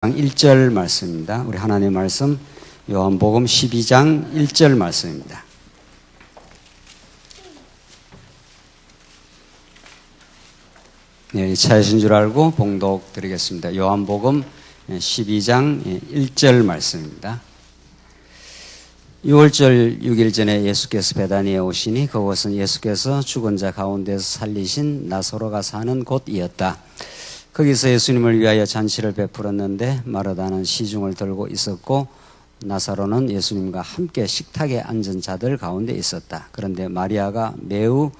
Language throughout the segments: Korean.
1절 말씀입니다. 우리 하나님의 말씀 요한복음 12장 1절 말씀입니다. 네, 차이신 줄 알고 봉독 드리겠습니다. 요한복음 12장 1절 말씀입니다. 6월절 6일 전에 예수께서 베다니에 오시니 그곳은 예수께서 죽은 자 가운데서 살리신 나사로가 사는 곳이었다. 거기서 예수님을 위하여 잔치를 베풀었는데 마르다는 시중을 들고 있었고 나사로는 예수님과 함께 식탁에 앉은 자들 가운데 있었다. 그런데 마리아가 매우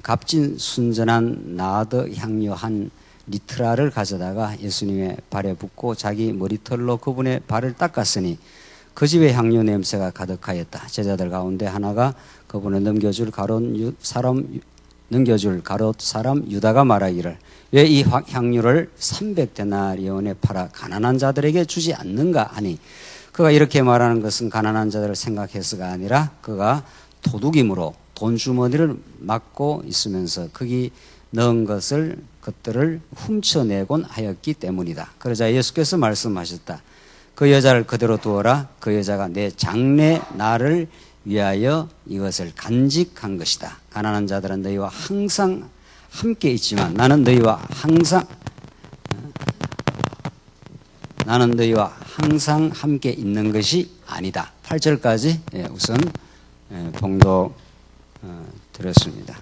값진 순전한 나드 향유 한 리트라를 가져다가 예수님의 발에 붓고 자기 머리털로 그분의 발을 닦았으니 그 집에 향유 냄새가 가득하였다. 제자들 가운데 하나가 그분을 넘겨줄 가롯 사람 유다가 말하기를 왜 이 향유를 300데나리온에 팔아 가난한 자들에게 주지 않는가 하니 그가 이렇게 말하는 것은 가난한 자들을 생각해서가 아니라 그가 도둑임으로 돈 주머니를 막고 있으면서 거기 넣은 것들을 훔쳐내곤 하였기 때문이다. 그러자 예수께서 말씀하셨다. 그 여자를 그대로 두어라. 그 여자가 내 장래 나를 위하여 이것을 간직한 것이다. 가난한 자들은 너희와 항상 함께 있지만 나는 너희와 항상 함께 있는 것이 아니다. 8절까지 우선 봉독 드렸습니다.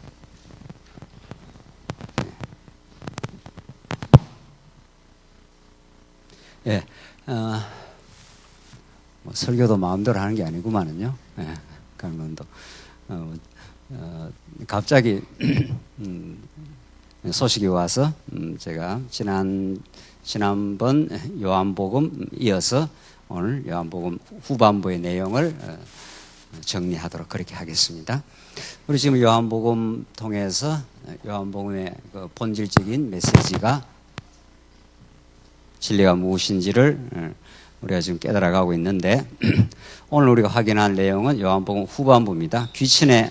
뭐 설교도 마음대로 하는 게 아니구만은요. 그러면 갑자기 소식이 와서 제가 지난번 요한복음 이어서 오늘 요한복음 후반부의 내용을 정리하도록 그렇게 하겠습니다. 우리 지금 요한복음 통해서 요한복음의 그 본질적인 메시지가 진리가 무엇인지를 우리가 지금 깨달아가고 있는데 오늘 우리가 확인할 내용은 요한복음 후반부입니다. 귀천의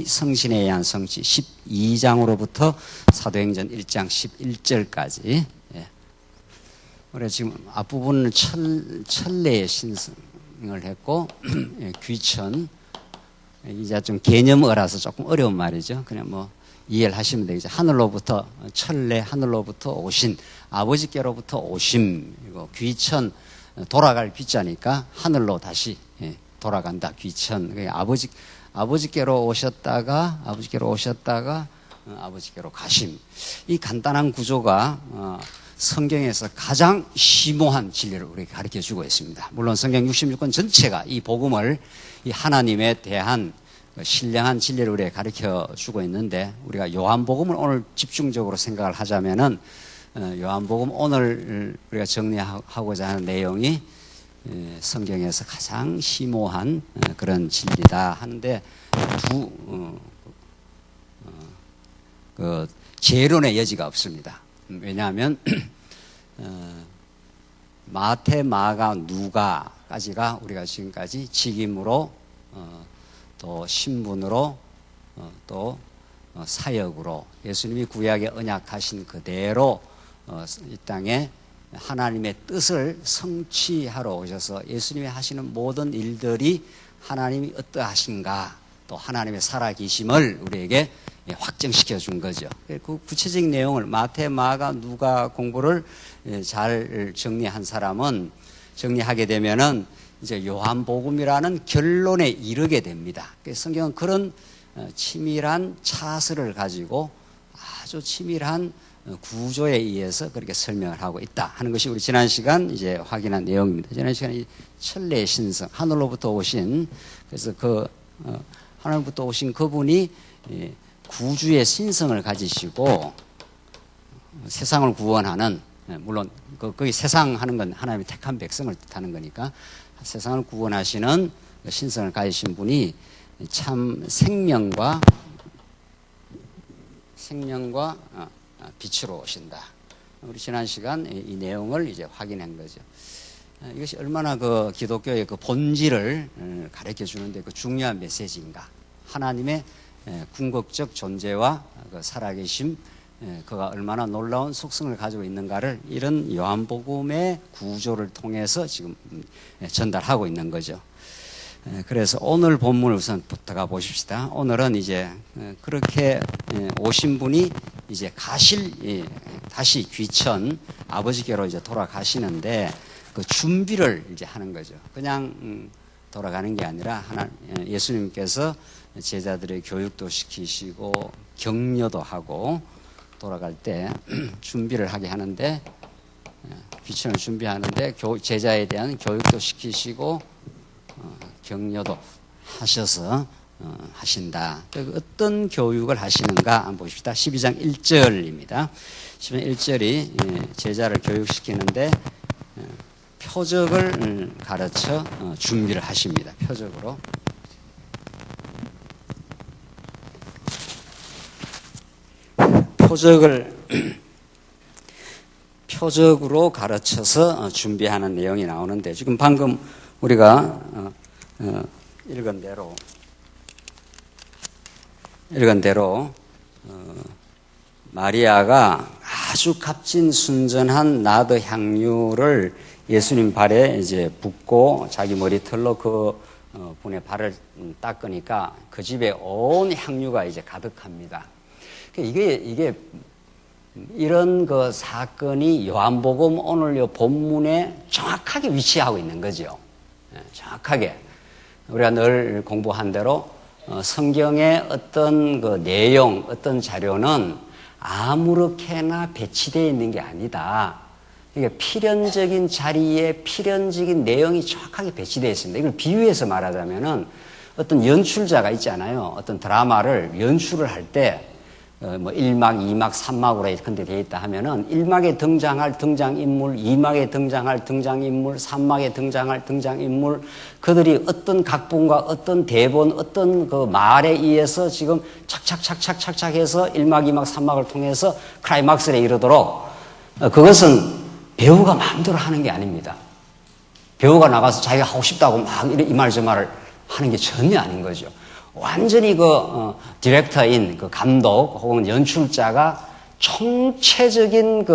성신에 의한 성취 12장으로부터 사도행전 1장 11절까지 우리가 지금 앞부분은 천례의 신성을 했고 귀천 이제 좀 개념어라서 조금 어려운 말이죠. 그냥 뭐 이해를 하시면 되겠죠. 하늘로부터 천례 하늘로부터 오신 아버지께로부터 오심 이거 귀천 돌아갈 귀자니까 하늘로 다시 돌아간다. 귀천 아버지께로 오셨다가 아버지께로 가심. 이 간단한 구조가 성경에서 가장 심오한 진리를 우리에게 가르쳐주고 있습니다. 물론 성경 66권 전체가 이 복음을 이 하나님에 대한 신령한 진리를 우리에게 가르쳐주고 있는데 우리가 요한복음을 오늘 집중적으로 생각을 하자면은 요한복음 오늘 우리가 정리하고자 하는 내용이 성경에서 가장 심오한 그런 진리다 하는데 그 재론의 여지가 없습니다. 왜냐하면 마태, 마가, 누가까지가 우리가 지금까지 직임으로 또 신분으로 또 사역으로 예수님이 구약에 언약하신 그대로 이 땅에 하나님의 뜻을 성취하러 오셔서 예수님이 하시는 모든 일들이 하나님이 어떠하신가 또 하나님의 살아계심을 우리에게 확정시켜 준 거죠. 그 구체적인 내용을 마태, 마가, 누가 공부를 잘 정리한 사람은 정리하게 되면은 이제 요한복음이라는 결론에 이르게 됩니다. 성경은 그런 치밀한 차스를 가지고 아주 치밀한 구조에 의해서 그렇게 설명을 하고 있다 하는 것이 우리 지난 시간 이제 확인한 내용입니다. 지난 시간에 천례의 신성, 하늘로부터 오신 그래서 하늘부터 오신 그분이 구주의 신성을 가지시고 세상을 구원하는 물론 거기 세상 하는 건 하나님의 택한 백성을 뜻하는 거니까 세상을 구원하시는 신성을 가지신 분이 참 생명과 빛으로 오신다. 우리 지난 시간 이 내용을 이제 확인한 거죠. 이것이 얼마나 그 기독교의 그 본질을 가르쳐 주는데 그 중요한 메시지인가. 하나님의 궁극적 존재와 그 살아계심 그가 얼마나 놀라운 속성을 가지고 있는가를 이런 요한복음의 구조를 통해서 지금 전달하고 있는 거죠. 그래서 오늘 본문을 우선 붙어가 보십시다. 오늘은 이제 그렇게 오신 분이 이제 다시 귀천 아버지께로 이제 돌아가시는데 그 준비를 이제 하는 거죠. 그냥 돌아가는 게 아니라 예수님께서 제자들의 교육도 시키시고 격려도 하고 돌아갈 때 준비를 하게 하는데 귀천을 준비하는데 제자에 대한 교육도 시키시고 격려도 하셔서 하신다. 어떤 교육을 하시는가 한번 보십시다. 12장 1절입니다. 12장 1절이 제자를 교육시키는데 표적을 가르쳐 준비를 하십니다. 표적으로. 표적으로 가르쳐서 준비하는 내용이 나오는데 지금 방금 우리가 읽은 대로 마리아가 아주 값진 순전한 나드 향유를 예수님 발에 이제 붓고 자기 머리털로 그 분의 발을 닦으니까 그 집에 온 향유가 이제 가득합니다. 이게 이런 그 사건이 요한복음 오늘 요 본문에 정확하게 위치하고 있는 거죠. 정확하게. 우리가 늘 공부한 대로 성경의 어떤 그 내용, 어떤 자료는 아무렇게나 배치되어 있는 게 아니다. 이게 필연적인 자리에 필연적인 내용이 정확하게 배치되어 있습니다. 이걸 비유해서 말하자면은 어떤 연출자가 있잖아요. 어떤 드라마를 연출을 할 때 뭐 1막, 2막, 3막으로 이렇게 되어 있다 하면은 1막에 등장할 등장인물, 2막에 등장할 등장인물, 3막에 등장할 등장인물, 그들이 어떤 각본과 어떤 대본, 어떤 그 말에 의해서 지금 착착착착착착 해서 1막, 2막, 3막을 통해서 클라이막스에 이르도록 그것은 배우가 마음대로 하는 게 아닙니다. 배우가 나가서 자기가 하고 싶다고 막 이 말 저 말을 하는 게 전혀 아닌 거죠. 완전히 디렉터인 그 감독 혹은 연출자가 총체적인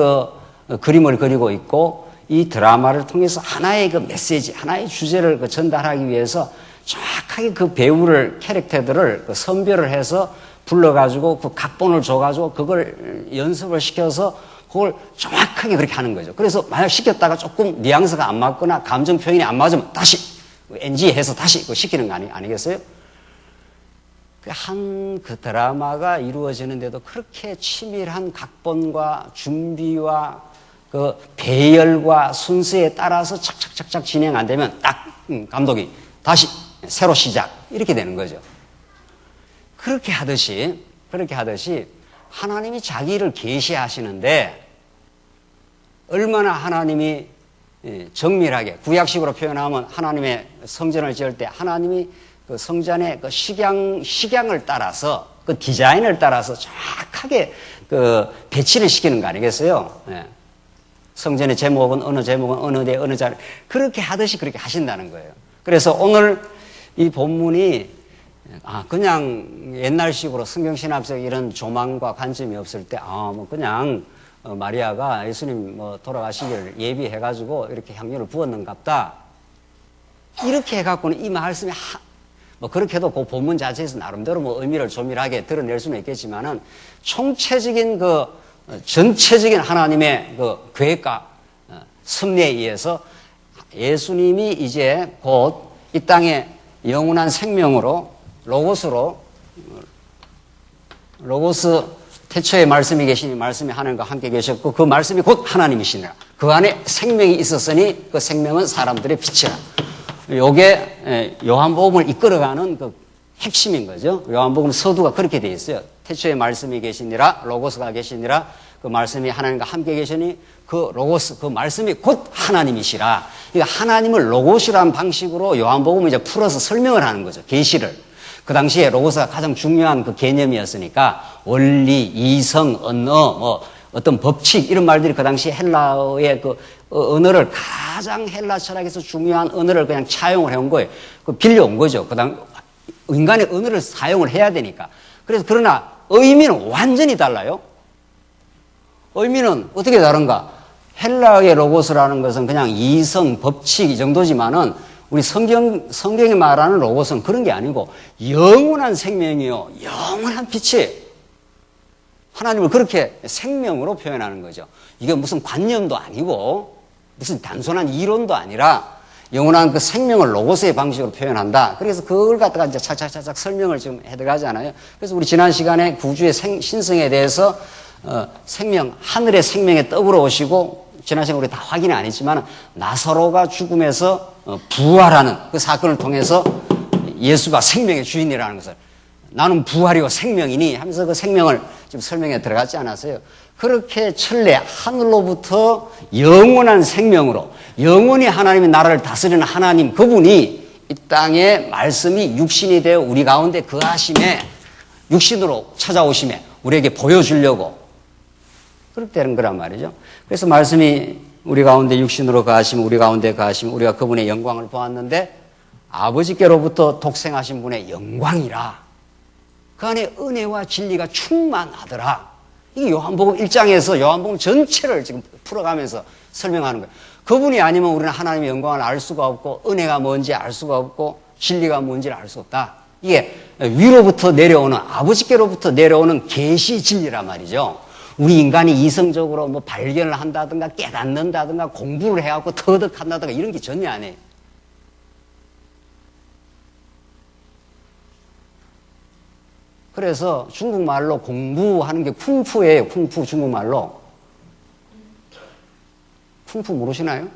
그림을 그리고 있고 이 드라마를 통해서 하나의 그 메시지, 하나의 주제를 전달하기 위해서 정확하게 그 배우를, 캐릭터들을 선별을 해서 불러가지고 그 각본을 줘가지고 그걸 연습을 시켜서 그걸 정확하게 그렇게 하는 거죠. 그래서 만약 시켰다가 조금 뉘앙스가 안 맞거나 감정 표현이 안 맞으면 다시 NG 해서 다시 시키는 거 아니겠어요? 그 드라마가 이루어지는데도 그렇게 치밀한 각본과 준비와 그 배열과 순서에 따라서 착착착착 진행 안 되면 딱 감독이 다시 새로 시작 이렇게 되는 거죠. 그렇게 하듯이 하나님이 자기를 계시하시는데 얼마나 하나님이 정밀하게 구약식으로 표현하면 하나님의 성전을 지을 때 하나님이 그 성전의 그 식양을 따라서 그 디자인을 따라서 정확하게 그 배치를 시키는 거 아니겠어요? 네. 성전의 제목은 어느 데 어느 자리 그렇게 하듯이 그렇게 하신다는 거예요. 그래서 오늘 이 본문이 그냥 옛날식으로 성경신학적 이런 조망과 관점이 없을 때 그냥 마리아가 예수님 돌아가시기를 예비해가지고 이렇게 향유를 부었는갑다 이렇게 해갖고는 이 말씀이 그렇게도 그 본문 자체에서 나름대로 의미를 조밀하게 드러낼 수는 있겠지만은 총체적인 전체적인 하나님의 계획과 섭리에 의해서 예수님이 이제 곧 이 땅에 영원한 생명으로 로고스 태초에 말씀이 계시니 말씀이 하나님과 함께 계셨고 그 말씀이 곧 하나님이시니라. 그 안에 생명이 있었으니 그 생명은 사람들의 빛이라. 요게 요한복음을 이끌어가는 그 핵심인 거죠. 요한복음 서두가 그렇게 되어 있어요. 태초에 말씀이 계시니라, 로고스가 계시니라, 그 말씀이 하나님과 함께 계시니 그 로고스, 그 말씀이 곧 하나님이시라. 그러니까 하나님을 로고스라는 방식으로 요한복음을 이제 풀어서 설명을 하는 거죠. 계시를. 그 당시에 로고스가 가장 중요한 그 개념이었으니까 원리, 이성, 언어, 어떤 법칙 이런 말들이 그 당시 헬라어의 그 언어를 가장 헬라 철학에서 중요한 언어를 그냥 차용을 해온 거예요. 빌려온 거죠. 인간의 언어를 사용을 해야 되니까. 그래서 그러나 의미는 완전히 달라요. 의미는 어떻게 다른가? 헬라어의 로고스라는 것은 그냥 이성, 법칙 이 정도지만은 우리 성경이 말하는 로고스는 그런 게 아니고 영원한 생명이요. 영원한 빛이 하나님을 그렇게 생명으로 표현하는 거죠. 이게 무슨 관념도 아니고 무슨 단순한 이론도 아니라 영원한 그 생명을 로고스의 방식으로 표현한다. 그래서 그걸 갖다가 이제 차차차차 설명을 지금 해들어가잖아요. 그래서 우리 지난 시간에 구주의 신성에 대해서 생명, 하늘의 생명의 떡으로 오시고 지난 시간에 우리 다 확인은 안 했지만 나사로가 죽음에서 부활하는 그 사건을 통해서 예수가 생명의 주인이라는 것을 나는 부활이고 생명이니 하면서 그 생명을 지금 설명에 들어갔지 않았어요. 그렇게 천래 하늘로부터 영원한 생명으로 영원히 하나님의 나라를 다스리는 하나님 그분이 이 땅에 말씀이 육신이 되어 우리 가운데 거하심에 육신으로 찾아오심에 우리에게 보여주려고 그렇게 되는 거란 말이죠. 그래서 말씀이 우리 가운데 육신으로 거하시면 우리 가운데 거하시면 우리가 그분의 영광을 보았는데 아버지께로부터 독생하신 분의 영광이라 그 안에 은혜와 진리가 충만하더라. 이게 요한복음 1장에서 요한복음 전체를 지금 풀어가면서 설명하는 거예요. 그분이 아니면 우리는 하나님의 영광을 알 수가 없고 은혜가 뭔지 알 수가 없고 진리가 뭔지를 알 수 없다. 이게 위로부터 내려오는 아버지께로부터 내려오는 계시 진리란 말이죠. 우리 인간이 이성적으로 뭐 발견을 한다든가 깨닫는다든가 공부를 해갖고 터득한다든가 이런 게 전혀 아니에요. 그래서 중국말로 공부하는 게 쿵푸예요. 쿵푸 중국말로. 쿵푸 모르시나요?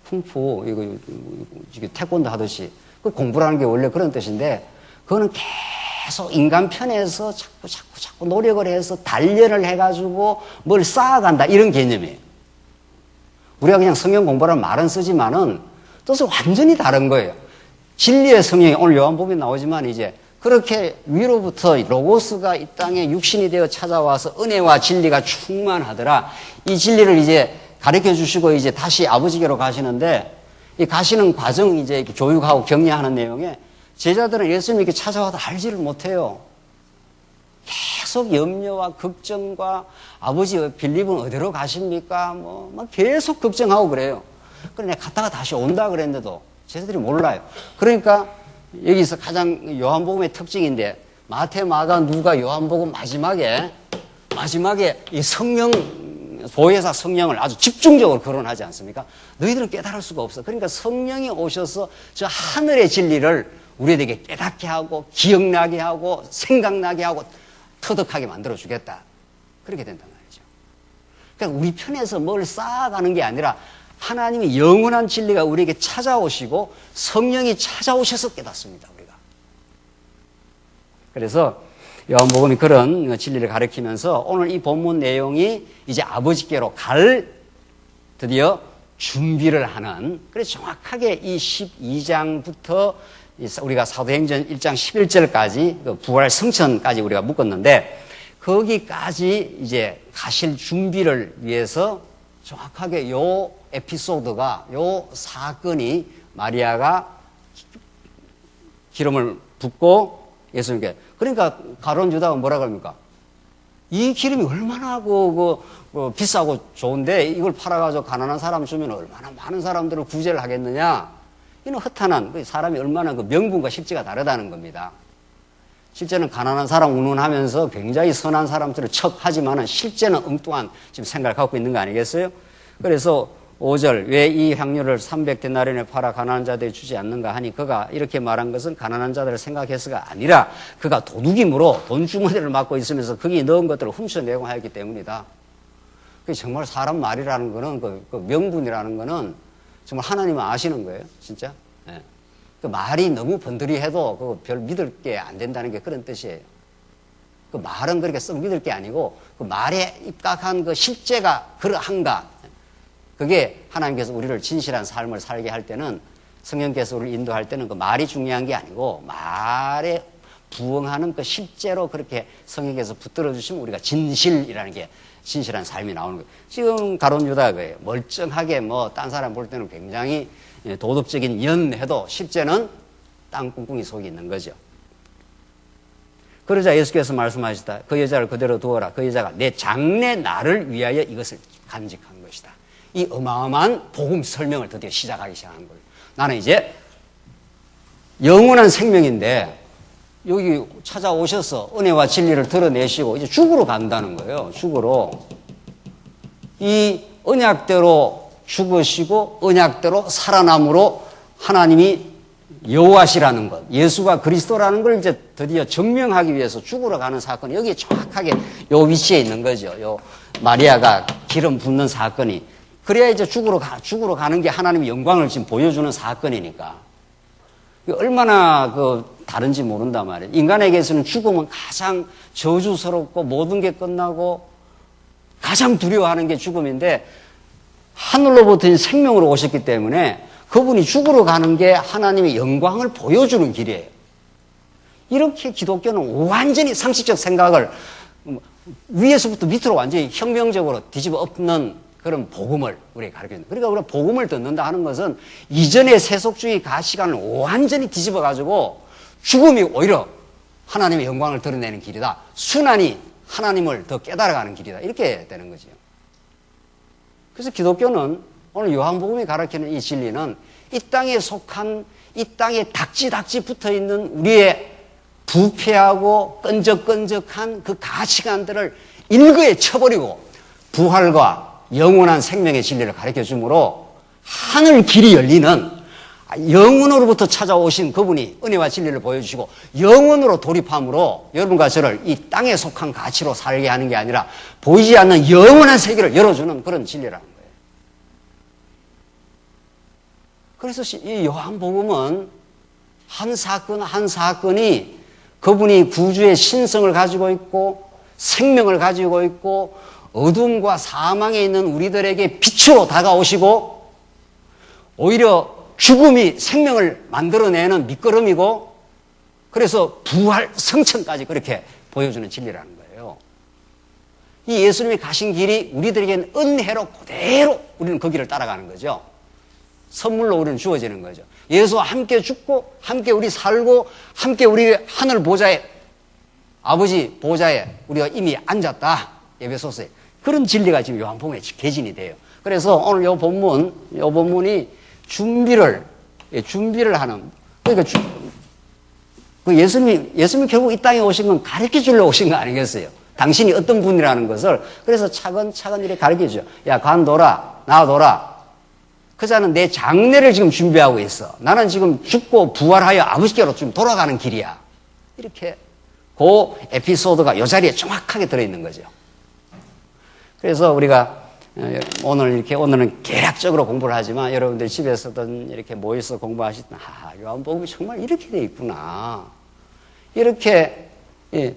쿵푸 이거 태권도 하듯이 그 공부라는 게 원래 그런 뜻인데 그거는 계속 인간 편에서 자꾸 노력을 해서 단련을 해가지고 뭘 쌓아간다 이런 개념이에요. 우리가 그냥 성경 공부라는 말은 쓰지만은 뜻은 완전히 다른 거예요. 진리의 성령이 오늘 요한복음에 나오지만 이제 그렇게 위로부터 로고스가 이 땅에 육신이 되어 찾아와서 은혜와 진리가 충만하더라. 이 진리를 이제 가르쳐 주시고 이제 다시 아버지께로 가시는데 이 가시는 과정 이제 교육하고 격려하는 내용에 제자들은 예수님이 이렇게 찾아와도 알지를 못해요. 계속 염려와 걱정과 아버지 빌립은 어디로 가십니까? 막 계속 걱정하고 그래요. 그래 내가 갔다가 다시 온다 그랬는데도 제자들이 몰라요. 그러니까 여기서 가장 요한복음의 특징인데 마태, 마가, 누가 요한복음 마지막에 이 성령 보혜사 성령을 아주 집중적으로 거론하지 않습니까? 너희들은 깨달을 수가 없어. 그러니까 성령이 오셔서 저 하늘의 진리를 우리에게 깨닫게 하고 기억나게 하고 생각나게 하고 터득하게 만들어 주겠다. 그렇게 된단 말이죠. 그러니까 우리 편에서 뭘 쌓아가는 게 아니라 하나님의 영원한 진리가 우리에게 찾아오시고 성령이 찾아오셔서 깨닫습니다. 우리가. 그래서 요한복음이 그런 진리를 가르치면서 오늘 이 본문 내용이 이제 아버지께로 갈 드디어 준비를 하는 그래서 정확하게 이 12장부터 우리가 사도행전 1장 11절까지 그 부활 성천까지 우리가 묶었는데 거기까지 이제 가실 준비를 위해서 정확하게 요 에피소드가 요 사건이 마리아가 기름을 붓고 예수님께 그러니까 가룟 유다가 뭐라 그럽니까? 이 기름이 얼마나 비싸고 좋은데 이걸 팔아가지고 가난한 사람 주면 얼마나 많은 사람들을 구제를 하겠느냐? 이는 허탄한 사람이 얼마나 그 명분과 실제가 다르다는 겁니다. 실제는 가난한 사람 운운하면서 굉장히 선한 사람들을 척하지만은 실제는 엉뚱한 지금 생각을 갖고 있는 거 아니겠어요? 그래서 5절 왜 이 향료를 300데나리온에 팔아 가난한 자들이 주지 않는가 하니 그가 이렇게 말한 것은 가난한 자들을 생각해서가 아니라 그가 도둑임으로 돈 주머니를 맡고 있으면서 거기 넣은 것들을 훔쳐내고 하였기 때문이다. 정말 사람 말이라는 거는 그 명분이라는 거는 정말 하나님은 아시는 거예요. 진짜. 네. 그 말이 너무 번들이해도 별 믿을 게 안 된다는 게 그런 뜻이에요. 그 말은 그렇게 썩 믿을 게 아니고 그 말에 입각한 그 실제가 그러한가. 그게 하나님께서 우리를 진실한 삶을 살게 할 때는 성령께서 우리를 인도할 때는 그 말이 중요한 게 아니고 말에 부응하는 그 실제로 그렇게 성령께서 붙들어 주시면 우리가 진실이라는 게 진실한 삶이 나오는 거예요. 지금 가룟 유다가 그래요. 멀쩡하게 딴 사람 볼 때는 굉장히 도덕적인 연해도 실제는 땅 꿍꿍이 속에 있는 거죠. 그러자 예수께서 말씀하시다. 그 여자를 그대로 두어라. 그 여자가 내 장래 나를 위하여 이것을 간직한 것이다. 이 어마어마한 복음 설명을 드디어 시작하기 시작한 거예요. 나는 이제 영원한 생명인데 여기 찾아오셔서 은혜와 진리를 드러내시고 이제 죽으러 간다는 거예요. 죽으러. 이 언약대로 죽으시고 언약대로 살아남으로 하나님이 여호와시라는 것, 예수가 그리스도라는 걸 이제 드디어 증명하기 위해서 죽으러 가는 사건이 여기에 정확하게 요 위치에 있는 거죠. 요 마리아가 기름 붓는 사건이. 그래야 이제 죽으러 가는 게 하나님의 영광을 지금 보여주는 사건이니까. 얼마나 다른지 모른단 말이에요. 인간에게서는 죽음은 가장 저주스럽고 모든 게 끝나고 가장 두려워하는 게 죽음인데 하늘로부터 생명으로 오셨기 때문에 그분이 죽으러 가는 게 하나님의 영광을 보여주는 길이에요. 이렇게 기독교는 완전히 상식적 생각을 위에서부터 밑으로 완전히 혁명적으로 뒤집어 엎는 그런 복음을 우리에게 가르쳐줍니다. 그러니까 우리가 복음을 듣는다 하는 것은 이전의 세속주의 가치관을 완전히 뒤집어 가지고 죽음이 오히려 하나님의 영광을 드러내는 길이다. 순환이 하나님을 더 깨달아가는 길이다. 이렇게 되는 거죠. 그래서 기독교는 오늘 요한복음이 가르치는 이 진리는 이 땅에 속한 이 땅에 닥지 붙어있는 우리의 부패하고 끈적끈적한 그 가치관들을 일거에 쳐버리고 부활과 영원한 생명의 진리를 가르쳐 주므로 하늘 길이 열리는 영원으로부터 찾아오신 그분이 은혜와 진리를 보여주시고 영원으로 돌입함으로 여러분과 저를 이 땅에 속한 가치로 살게 하는 게 아니라 보이지 않는 영원한 세계를 열어주는 그런 진리라는 거예요. 그래서 이 요한복음은 한 사건 한 사건이 그분이 구주의 신성을 가지고 있고 생명을 가지고 있고 어둠과 사망에 있는 우리들에게 빛으로 다가오시고 오히려 죽음이 생명을 만들어내는 밑거름이고 그래서 부활 성천까지 그렇게 보여주는 진리라는 거예요. 이 예수님이 가신 길이 우리들에게는 은혜로 그대로 우리는 그 길을 따라가는 거죠. 선물로 우리는 주어지는 거죠. 예수와 함께 죽고 함께 우리 살고 함께 우리 하늘 보좌에 아버지 보좌에 우리가 이미 앉았다. 에베소서에 그런 진리가 지금 요한복음에 개진이 돼요. 그래서 오늘 요 본문이 준비를 하는 그러니까 예수님이 결국 이 땅에 오신 건 가르쳐 주려고 오신 거 아니겠어요? 당신이 어떤 분이라는 것을 그래서 차근차근 이렇게 가르쳐 줘요. 야, 관둬라, 놔둬라. 그 자는 내 장래를 지금 준비하고 있어. 나는 지금 죽고 부활하여 아버지께로 지금 돌아가는 길이야. 이렇게 그 에피소드가 이 자리에 정확하게 들어있는 거죠. 그래서 우리가 오늘은 계략적으로 공부를 하지만 여러분들 집에서든 이렇게 모여서 공부하시든 요한복음이 정말 이렇게 돼 있구나. 이렇게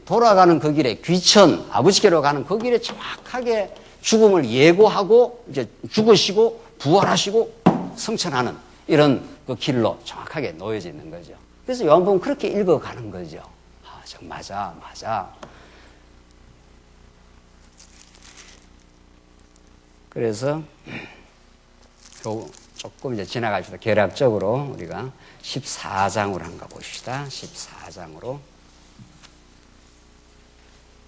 돌아가는 그 길에 귀천 아버지께로 가는 그 길에 정확하게 죽음을 예고하고 이제 죽으시고 부활하시고 성천하는 이런 그 길로 정확하게 놓여져 있는 거죠. 그래서 요한복음 그렇게 읽어가는 거죠. 맞아. 그래서 조금 이제 지나갑시다. 계략적으로 우리가 14장으로 한가 봅시다. 14장으로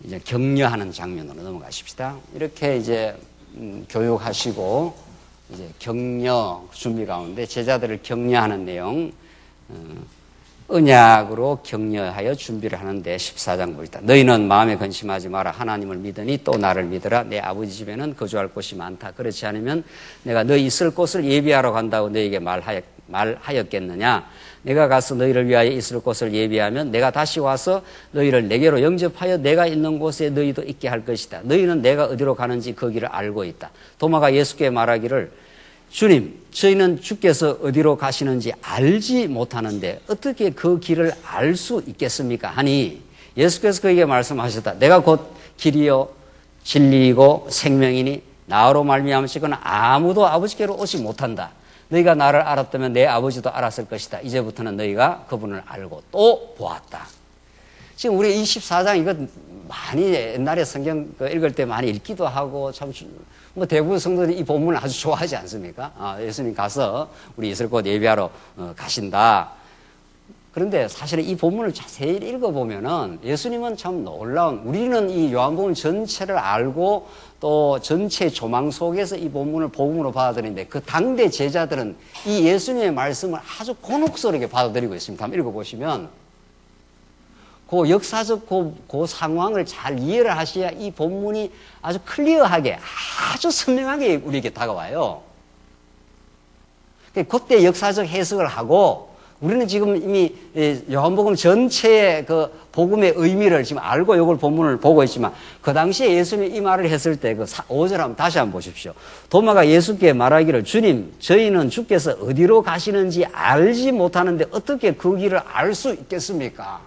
이제 격려하는 장면으로 넘어가십시다. 이렇게 이제 교육하시고 이제 격려 준비 가운데 제자들을 격려하는 내용 언약으로 격려하여 준비를 하는데 14장 보시다. 너희는 마음에 근심하지 마라. 하나님을 믿으니 또 나를 믿으라. 내 아버지 집에는 거주할 곳이 많다. 그렇지 않으면 내가 너희 있을 곳을 예비하러 간다고 너희에게 말하였겠느냐. 내가 가서 너희를 위하여 있을 곳을 예비하면 내가 다시 와서 너희를 내게로 영접하여 내가 있는 곳에 너희도 있게 할 것이다. 너희는 내가 어디로 가는지 그 길을 알고 있다. 도마가 예수께 말하기를 주님, 저희는 주께서 어디로 가시는지 알지 못하는데 어떻게 그 길을 알 수 있겠습니까? 하니 예수께서 그에게 말씀하셨다. 내가 곧 길이요 진리이고 생명이니 나로 말미암시거나 아무도 아버지께로 오지 못한다. 너희가 나를 알았다면 내 아버지도 알았을 것이다. 이제부터는 너희가 그분을 알고 또 보았다. 지금 우리 24장 이거 많이 옛날에 성경 읽을 때 많이 읽기도 하고 참 대부분 성도들이 이 본문을 아주 좋아하지 않습니까? 예수님 가서 우리 있을 곳 예비하러 가신다. 그런데 사실은 이 본문을 자세히 읽어보면은 예수님은 참 놀라운, 우리는 이 요한복음 전체를 알고 또 전체 조망 속에서 이 본문을 복음으로 받아들이는데 그 당대 제자들은 이 예수님의 말씀을 아주 곤혹스럽게 받아들이고 있습니다. 한번 읽어보시면 그 역사적 그 상황을 잘 이해를 하셔야 이 본문이 아주 클리어하게 아주 선명하게 우리에게 다가와요. 그때 역사적 해석을 하고 우리는 지금 이미 요한복음 전체의 그 복음의 의미를 지금 알고 이걸 본문을 보고 있지만 그 당시에 예수님이 이 말을 했을 때 그 5절 한번 다시 한번 보십시오. 도마가 예수께 말하기를 주님 저희는 주께서 어디로 가시는지 알지 못하는데 어떻게 그 길을 알 수 있겠습니까?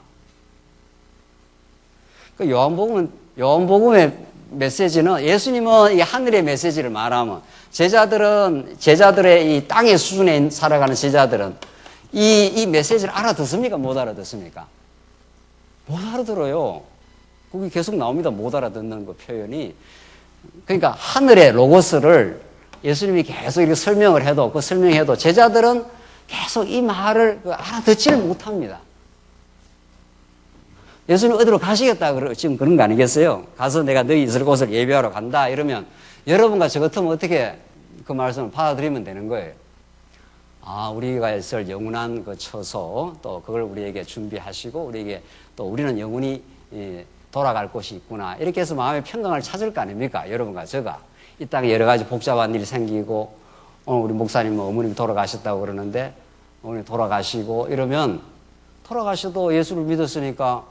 그 요한복음의 메시지는 예수님은 이 하늘의 메시지를 말하면 제자들의 이 땅의 수준에 살아가는 제자들은 이 메시지를 알아듣습니까? 못 알아듣습니까? 못 알아들어요. 거기 계속 나옵니다. 못 알아듣는 그 표현이. 그러니까 하늘의 로고스를 예수님이 계속 이렇게 설명을 해도 그 설명해도 제자들은 계속 이 말을 알아듣지를 못합니다. 예수님 어디로 가시겠다 지금 그런 거 아니겠어요? 가서 내가 너희 있을 곳을 예배하러 간다 이러면 여러분과 저 같으면 어떻게 그 말씀을 받아들이면 되는 거예요? 아, 우리가 있을 영원한 그 처소, 또 그걸 우리에게 준비하시고, 우리에게 또 우리는 영원히 돌아갈 곳이 있구나. 이렇게 해서 마음의 평강을 찾을 거 아닙니까? 여러분과 제가. 이 땅에 여러 가지 복잡한 일이 생기고, 오늘 우리 목사님, 어머님이 돌아가셨다고 그러는데, 어머니 돌아가시고, 이러면, 돌아가셔도 예수를 믿었으니까,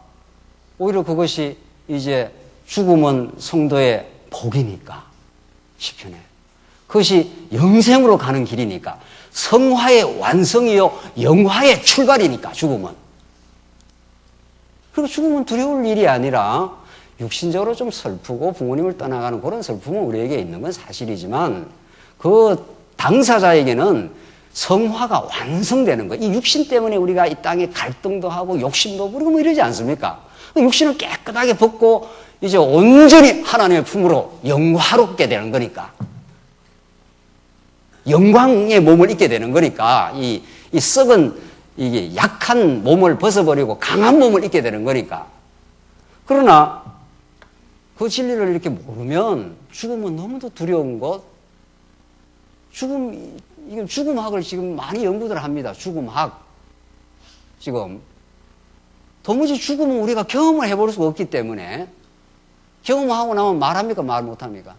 오히려 그것이 이제 죽음은 성도의 복이니까. 시편에. 그것이 영생으로 가는 길이니까. 성화의 완성이요 영화의 출발이니까 죽음은. 그리고 죽음은 두려울 일이 아니라 육신적으로 좀 슬프고 부모님을 떠나가는 그런 슬픔은 우리에게 있는 건 사실이지만 그 당사자에게는 성화가 완성되는 거예요. 이 육신 때문에 우리가 이 땅에 갈등도 하고 욕심도 부리고 뭐 이러지 않습니까? 육신을 깨끗하게 벗고 이제 온전히 하나님의 품으로 영화롭게 되는 거니까. 영광의 몸을 입게 되는 거니까 이 썩은 이게 약한 몸을 벗어버리고 강한 몸을 입게 되는 거니까. 그러나 그 진리를 이렇게 모르면 죽음은 너무도 두려운 것. 이건 죽음학을 지금 많이 연구들 합니다. 죽음학. 지금 도무지 죽음은 우리가 경험을 해볼 수가 없기 때문에 경험하고 나면 말합니까? 말 못합니까?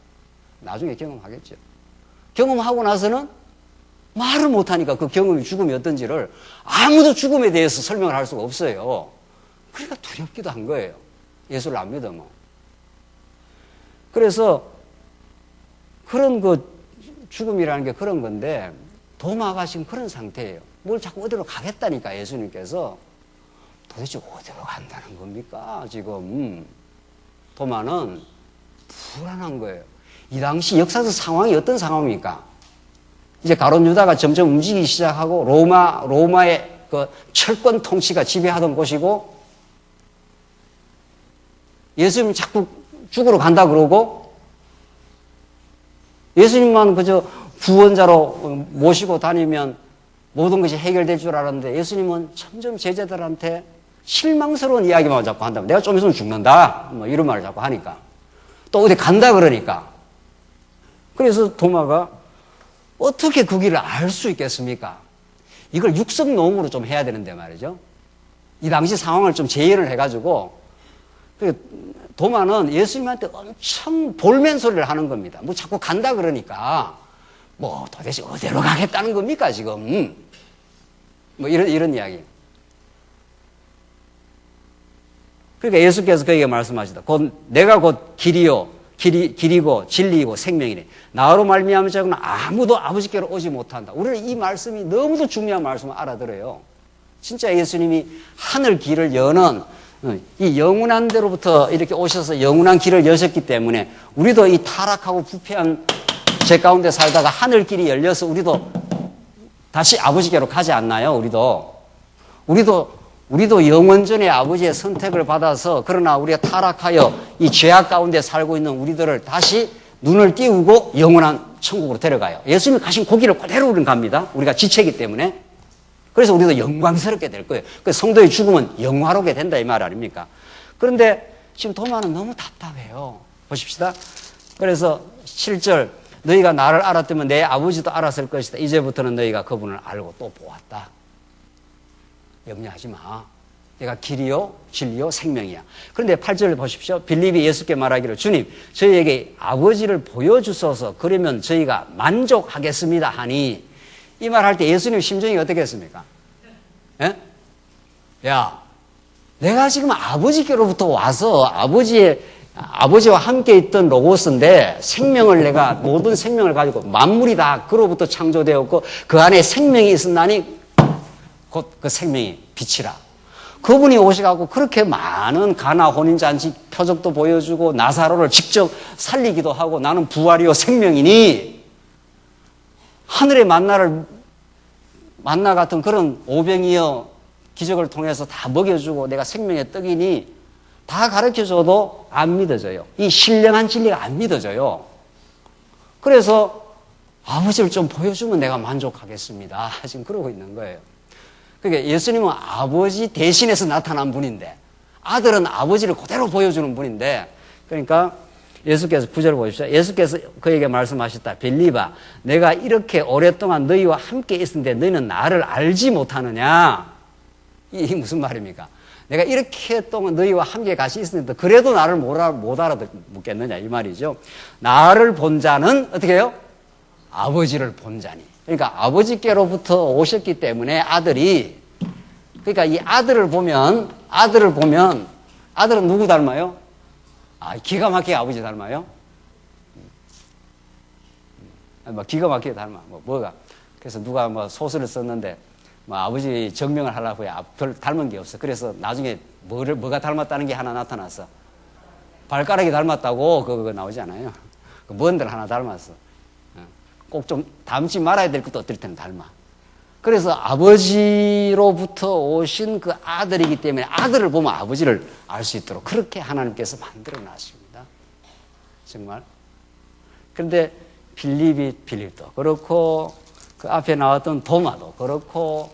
나중에 경험하겠죠. 경험하고 나서는 말을 못하니까 그 경험이 죽음이 어떤지를 아무도 죽음에 대해서 설명을 할 수가 없어요. 그러니까 두렵기도 한 거예요. 예수를 안 믿으면. 그래서 그런 그 죽음이라는 게 그런 건데 도마가 지금 그런 상태예요. 뭘 자꾸 어디로 가겠다니까 예수님께서. 도대체 어디로 간다는 겁니까? 지금 도마는 불안한 거예요. 이 당시 역사적 상황이 어떤 상황입니까? 이제 가룟 유다가 점점 움직이기 시작하고 로마의 그 철권 통치가 지배하던 곳이고 예수님 자꾸 죽으러 간다 그러고 예수님만 그저 구원자로 모시고 다니면 모든 것이 해결될 줄 알았는데 예수님은 점점 제자들한테 실망스러운 이야기만 자꾸 한다면 내가 좀 있으면 죽는다 뭐 이런 말을 자꾸 하니까 또 어디 간다 그러니까 그래서 도마가 어떻게 그 길을 알 수 있겠습니까? 이걸 육성농으로 좀 해야 되는데 말이죠. 이 당시 상황을 좀 재해를 해가지고 도마는 예수님한테 엄청 볼멘 소리를 하는 겁니다. 뭐 자꾸 간다 그러니까 뭐 도대체 어디로 가겠다는 겁니까 지금? 뭐 이런 이야기. 그러니까 예수께서 그에게 말씀하시다. 내가 곧 길이고 진리이고 생명이네. 나로 말미암은 자는 아무도 아버지께로 오지 못한다. 우리는 이 말씀이 너무도 중요한 말씀을 알아들어요. 진짜 예수님이 하늘 길을 여는 이 영원한 데로부터 이렇게 오셔서 영원한 길을 여셨기 때문에 우리도 이 타락하고 부패한 죄 가운데 살다가 하늘 길이 열려서 우리도 다시 아버지께로 가지 않나요? 우리도 영원전에 아버지의 선택을 받아서 그러나 우리가 타락하여 이 죄악 가운데 살고 있는 우리들을 다시 눈을 띄우고 영원한 천국으로 데려가요. 예수님이 가신 고기를 그대로 우리는 갑니다. 우리가 지체이기 때문에. 그래서 우리도 영광스럽게 될 거예요. 그래서 성도의 죽음은 영화롭게 된다 이 말 아닙니까? 그런데 지금 도마는 너무 답답해요. 보십시다. 그래서 7절 너희가 나를 알았다면 내 아버지도 알았을 것이다. 이제부터는 너희가 그분을 알고 또 보았다. 염려하지 마. 내가 길이요 진리요 생명이야. 그런데 8절을 보십시오. 빌립이 예수께 말하기를 주님 저희에게 아버지를 보여주소서 그러면 저희가 만족하겠습니다 하니 이 말 할 때 예수님 심정이 어떻겠습니까? 예? 야 내가 지금 아버지께로부터 와서 아버지와 함께 있던 로고스인데 생명을 내가 모든 생명을 가지고 만물이 다 그로부터 창조되었고 그 안에 생명이 있었나니 곧 그 생명이 빛이라. 그분이 오셔가지고 그렇게 많은 가나 혼인잔치 표적도 보여주고 나사로를 직접 살리기도 하고 나는 부활이요 생명이니 하늘의 만나 같은 그런 오병이어 기적을 통해서 다 먹여주고 내가 생명의 떡이니 다 가르쳐줘도 안 믿어져요. 이 신령한 진리가 안 믿어져요. 그래서 아버지를 좀 보여주면 내가 만족하겠습니다. 지금 그러고 있는 거예요. 그러니까 예수님은 아버지 대신해서 나타난 분인데 아들은 아버지를 그대로 보여주는 분인데 그러니까 예수께서 9절 보십시오. 예수께서 그에게 말씀하셨다. 빌립아 내가 이렇게 오랫동안 너희와 함께 있었는데 너희는 나를 알지 못하느냐. 이게 무슨 말입니까? 내가 이렇게 동안 너희와 함께 같이 있었는데 그래도 나를 못 알아듣겠느냐 이 말이죠. 나를 본 자는 어떻게 해요? 아버지를 본 자니. 그러니까 아버지께로부터 오셨기 때문에 아들이 그러니까 이 아들을 보면 아들은 누구 닮아요? 기가 막히게 아버지 닮아요? 기가 막히게 닮아. 뭐가? 그래서 누가 소설을 썼는데 아버지 정명을 하려고 해. 별 닮은 게 없어. 그래서 나중에 뭐가 닮았다는 게 하나 나타났어. 발가락이 닮았다고 그거 나오지 않아요. 뭔들 하나 닮았어. 꼭 좀 닮지 말아야 될 것도 어떨 때는 닮아. 그래서 아버지로부터 오신 그 아들이기 때문에 아들을 보면 아버지를 알 수 있도록 그렇게 하나님께서 만들어 놨습니다. 정말. 그런데 빌립도 그렇고 그 앞에 나왔던 도마도 그렇고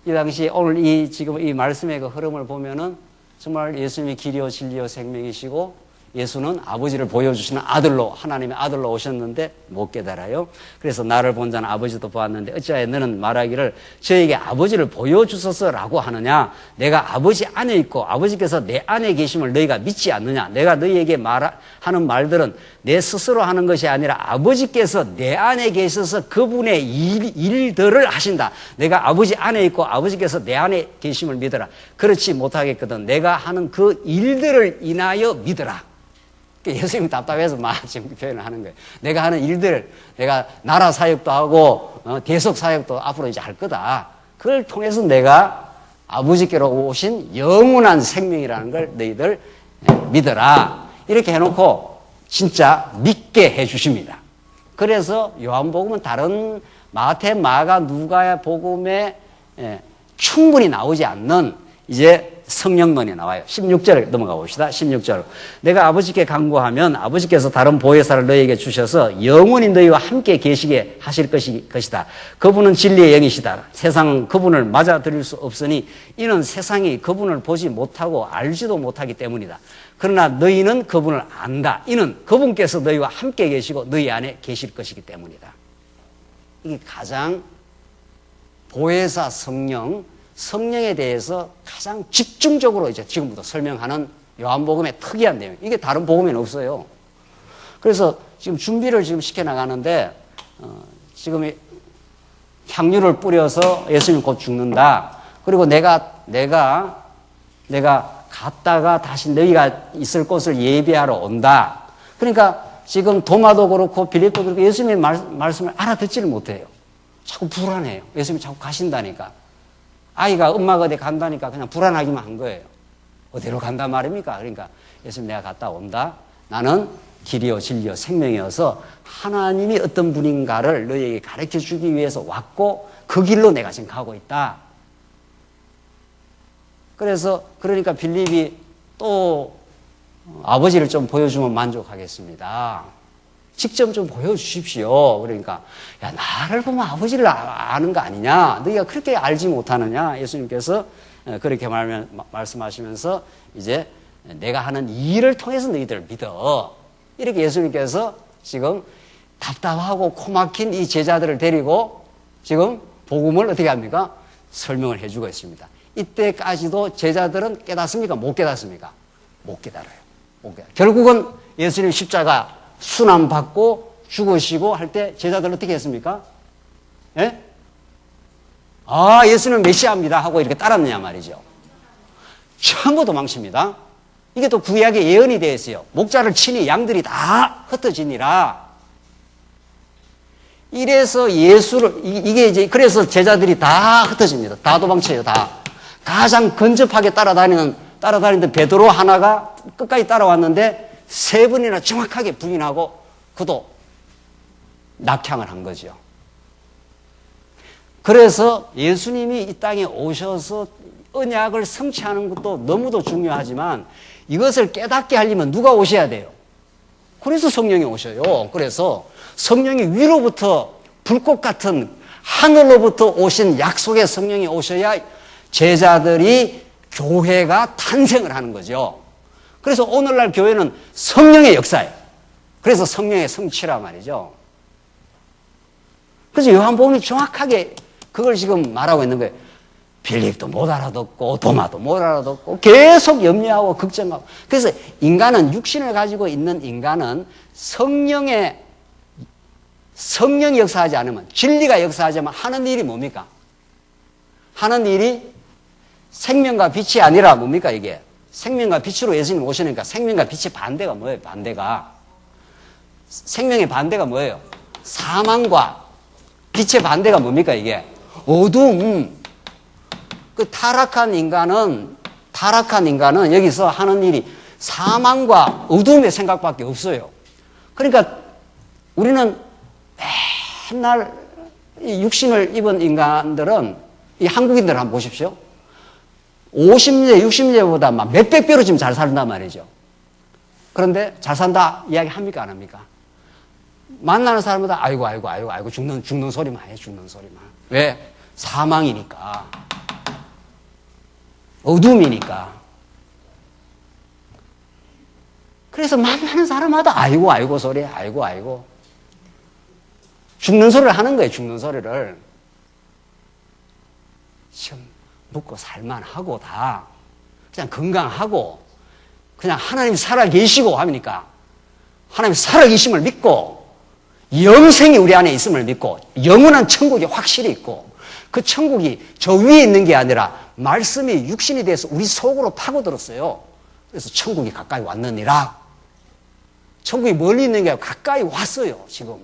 이 당시 오늘 지금 이 말씀의 그 흐름을 보면은 정말 예수님이 길이요 진리요 생명이시고 예수는 아버지를 보여주시는 아들로 하나님의 아들로 오셨는데 못 깨달아요. 그래서 나를 본 자는 아버지도 보았는데 어찌하여 너는 말하기를 저에게 아버지를 보여주소서라고 하느냐. 내가 아버지 안에 있고 아버지께서 내 안에 계심을 너희가 믿지 않느냐. 내가 너희에게 하는 말들은 내 스스로 하는 것이 아니라 아버지께서 내 안에 계셔서 그분의 일들을 하신다. 내가 아버지 안에 있고 아버지께서 내 안에 계심을 믿어라. 그렇지 못하겠거든. 내가 하는 그 일들을 인하여 믿어라. 예수님이 답답해서 막 지금 표현을 하는 거예요. 내가 하는 일들, 내가 나라 사역도 하고 대속 사역도 앞으로 이제 할 거다. 그걸 통해서 내가 아버지께로 오신 영원한 생명이라는 걸 너희들 믿어라. 이렇게 해놓고 진짜 믿게 해주십니다. 그래서 요한복음은 다른 마태, 마가, 누가의 복음에 충분히 나오지 않는 이제 성령론이 나와요. 16절 넘어가 봅시다. 16절. 내가 아버지께 간구하면 아버지께서 다른 보혜사를 너희에게 주셔서 영원히 너희와 함께 계시게 하실 것이다. 그분은 진리의 영이시다. 세상은 그분을 맞아들일 수 없으니 이는 세상이 그분을 보지 못하고 알지도 못하기 때문이다. 그러나 너희는 그분을 안다. 이는 그분께서 너희와 함께 계시고 너희 안에 계실 것이기 때문이다. 이게 가장 보혜사 성령에 대해서 가장 집중적으로 이제 지금부터 설명하는 요한복음의 특이한 내용. 이게 다른 복음에는 없어요. 그래서 지금 준비를 지금 시켜나가는데, 지금 향유를 뿌려서 예수님 곧 죽는다. 그리고 내가 갔다가 다시 너희가 있을 곳을 예비하러 온다. 그러니까 지금 도마도 그렇고 빌립도 그렇고 예수님의 말씀을 알아듣지를 못해요. 자꾸 불안해요. 예수님이 자꾸 가신다니까. 아이가 엄마가 어디 간다니까 그냥 불안하기만 한 거예요. 어디로 간단 말입니까? 그러니까 예수님 내가 갔다 온다. 나는 길이요 진리요 생명이어서 하나님이 어떤 분인가를 너희에게 가르쳐 주기 위해서 왔고 그 길로 내가 지금 가고 있다. 그래서 그러니까 빌립이 또 아버지를 좀 보여주면 만족하겠습니다. 직접 좀 보여주십시오. 그러니까 야, 나를 보면 아버지를 아는 거 아니냐? 너희가 그렇게 알지 못하느냐? 예수님께서 그렇게 말씀하시면서 이제 내가 하는 이 일을 통해서 너희들을 믿어. 이렇게 예수님께서 지금 답답하고 코막힌 이 제자들을 데리고 지금 복음을 어떻게 합니까? 설명을 해주고 있습니다. 이때까지도 제자들은 깨닫습니까? 못 깨닫습니까? 못 깨달아요. 못 깨달아요. 결국은 예수님 십자가 순환받고 죽으시고 할 때 제자들 어떻게 했습니까? 예? 아, 예수는 메시아입니다 하고 이렇게 따랐느냐 말이죠. 전부 도망칩니다. 이게 또 구약의 예언이 되어 있어요. 목자를 치니 양들이 다 흩어지니라. 이래서 이게 이제, 그래서 제자들이 다 흩어집니다. 다 도망쳐요, 다. 가장 근접하게 따라다니던 베드로 하나가 끝까지 따라왔는데 세 번이나 정확하게 부인하고 그도 낙향을 한 거죠. 그래서 예수님이 이 땅에 오셔서 언약을 성취하는 것도 너무도 중요하지만 이것을 깨닫게 하려면 누가 오셔야 돼요? 그래서 성령이 오셔요. 그래서 성령이 위로부터 불꽃 같은 하늘로부터 오신 약속의 성령이 오셔야 제자들이 교회가 탄생을 하는 거죠. 그래서 오늘날 교회는 성령의 역사예요. 그래서 성령의 성취란 말이죠. 그래서 요한복음이 정확하게 그걸 지금 말하고 있는 거예요. 빌립도 못 알아듣고 도마도 못 알아듣고 계속 염려하고 걱정하고. 그래서 인간은 육신을 가지고 있는 인간은 성령이 역사하지 않으면, 진리가 역사하지 않으면 하는 일이 뭡니까? 하는 일이 생명과 빛이 아니라 뭡니까 이게? 생명과 빛으로 예수님 오시니까 생명과 빛의 반대가 뭐예요? 반대가. 생명의 반대가 뭐예요? 사망과 빛의 반대가 뭡니까 이게? 어둠. 그 타락한 인간은 여기서 하는 일이 사망과 어둠의 생각밖에 없어요. 그러니까 우리는 맨날 육신을 입은 인간들은, 이 한국인들 한번 보십시오. 50년, 60년보다 막 몇백 배로 지금 잘 산단 말이죠. 그런데 잘 산다 이야기 합니까? 안 합니까? 만나는 사람마다 아이고 죽는 소리만 해, 죽는 소리만. 왜? 사망이니까. 어둠이니까. 그래서 만나는 사람마다 아이고 소리, 아이고. 죽는 소리를 하는 거예요, 죽는 소리를. 지금 먹고 살만하고 다 그냥 건강하고 그냥 하나님 살아계시고 하니까 하나님 살아계심을 믿고 영생이 우리 안에 있음을 믿고 영원한 천국이 확실히 있고 그 천국이 저 위에 있는 게 아니라 말씀이 육신이 돼서 우리 속으로 파고들었어요. 그래서 천국이 가까이 왔느니라. 천국이 멀리 있는 게 아니라 가까이 왔어요, 지금.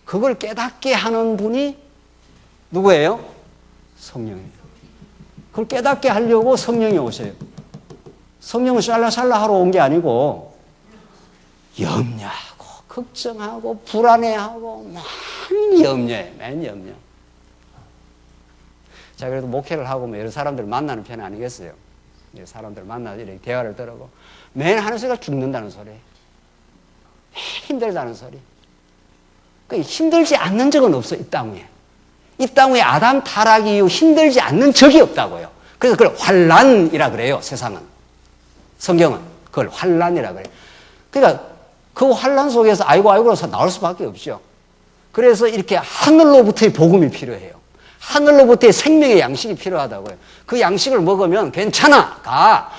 그걸 깨닫게 하는 분이 누구예요? 성령이에요. 그걸 깨닫게 하려고 성령이 오셔요. 성령은 샬라샬라 하러 온 게 아니고 염려하고 걱정하고 불안해하고 많이 염려해. 많이 염려. 자, 그래도 목회를 하고 여러 사람들 만나는 편이 아니겠어요? 여러 사람들 만나서 이렇게 대화를 들어고 매일 하는 소리가 죽는다는 소리, 힘들다는 소리. 그러니까 힘들지 않는 적은 없어, 이 땅 위에. 이 땅 위에 아담 타락 이후 힘들지 않는 적이 없다고요. 그래서 그걸 환난이라 그래요, 세상은. 성경은 그걸 환난이라 그래요. 그러니까 그 환난 속에서 아이고라서 나올 수밖에 없죠. 그래서 이렇게 하늘로부터의 복음이 필요해요. 하늘로부터의 생명의 양식이 필요하다고요. 그 양식을 먹으면 괜찮아, 가.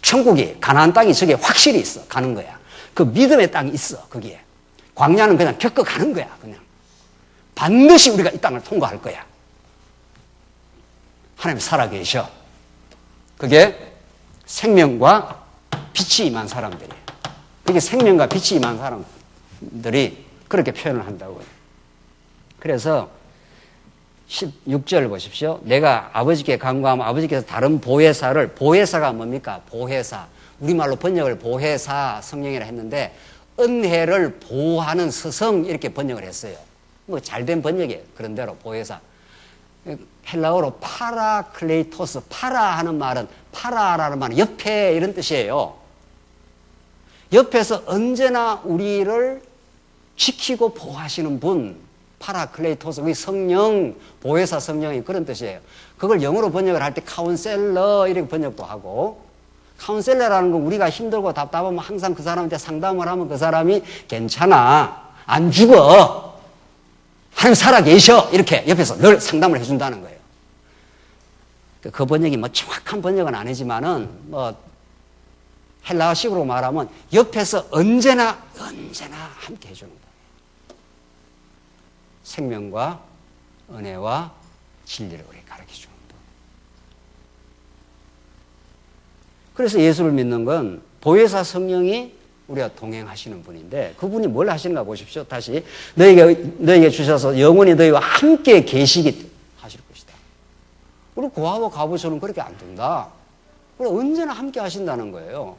천국이, 가나안 땅이 저게 확실히 있어, 가는 거야. 그 믿음의 땅이 있어, 거기에. 광야는 그냥 겪어가는 거야, 그냥. 반드시 우리가 이 땅을 통과할 거야. 하나님 살아계셔. 그게 생명과 빛이 임한 사람들이에요. 그게 생명과 빛이 임한 사람들이 그렇게 표현을 한다고요. 그래서 16절 보십시오. 내가 아버지께 간구하면 아버지께서 다른 보혜사가 뭡니까? 보혜사. 우리말로 번역을 보혜사 성령이라 했는데 은혜를 보호하는 스승 이렇게 번역을 했어요. 뭐 잘된 번역이에요. 그런 대로 보혜사. 헬라어로 파라클레이토스, 파라라는 말은 옆에 이런 뜻이에요. 옆에서 언제나 우리를 지키고 보호하시는 분, 파라클레이토스, 그 성령, 보혜사 성령이 그런 뜻이에요. 그걸 영어로 번역을 할 때 카운셀러 이렇게 번역도 하고, 카운셀러라는 건 우리가 힘들고 답답하면 항상 그 사람한테 상담을 하면 그 사람이 괜찮아, 안 죽어, 하나님 살아계셔, 이렇게 옆에서 늘 상담을 해준다는 거예요. 그 번역이 뭐 정확한 번역은 아니지만은 뭐 헬라어식으로 말하면 옆에서 언제나 함께 해주는 거예요. 생명과 은혜와 진리를 우리에게 가르쳐주는 분. 그래서 예수를 믿는 건 보혜사 성령이 우리가 동행하시는 분인데, 그분이 뭘 하시는가 보십시오. 다시 너에게 주셔서 영원히 너희와 함께 계시기 하실 것이다. 우리 고아와 과부처럼 그렇게 안 된다. 우리 언제나 함께 하신다는 거예요.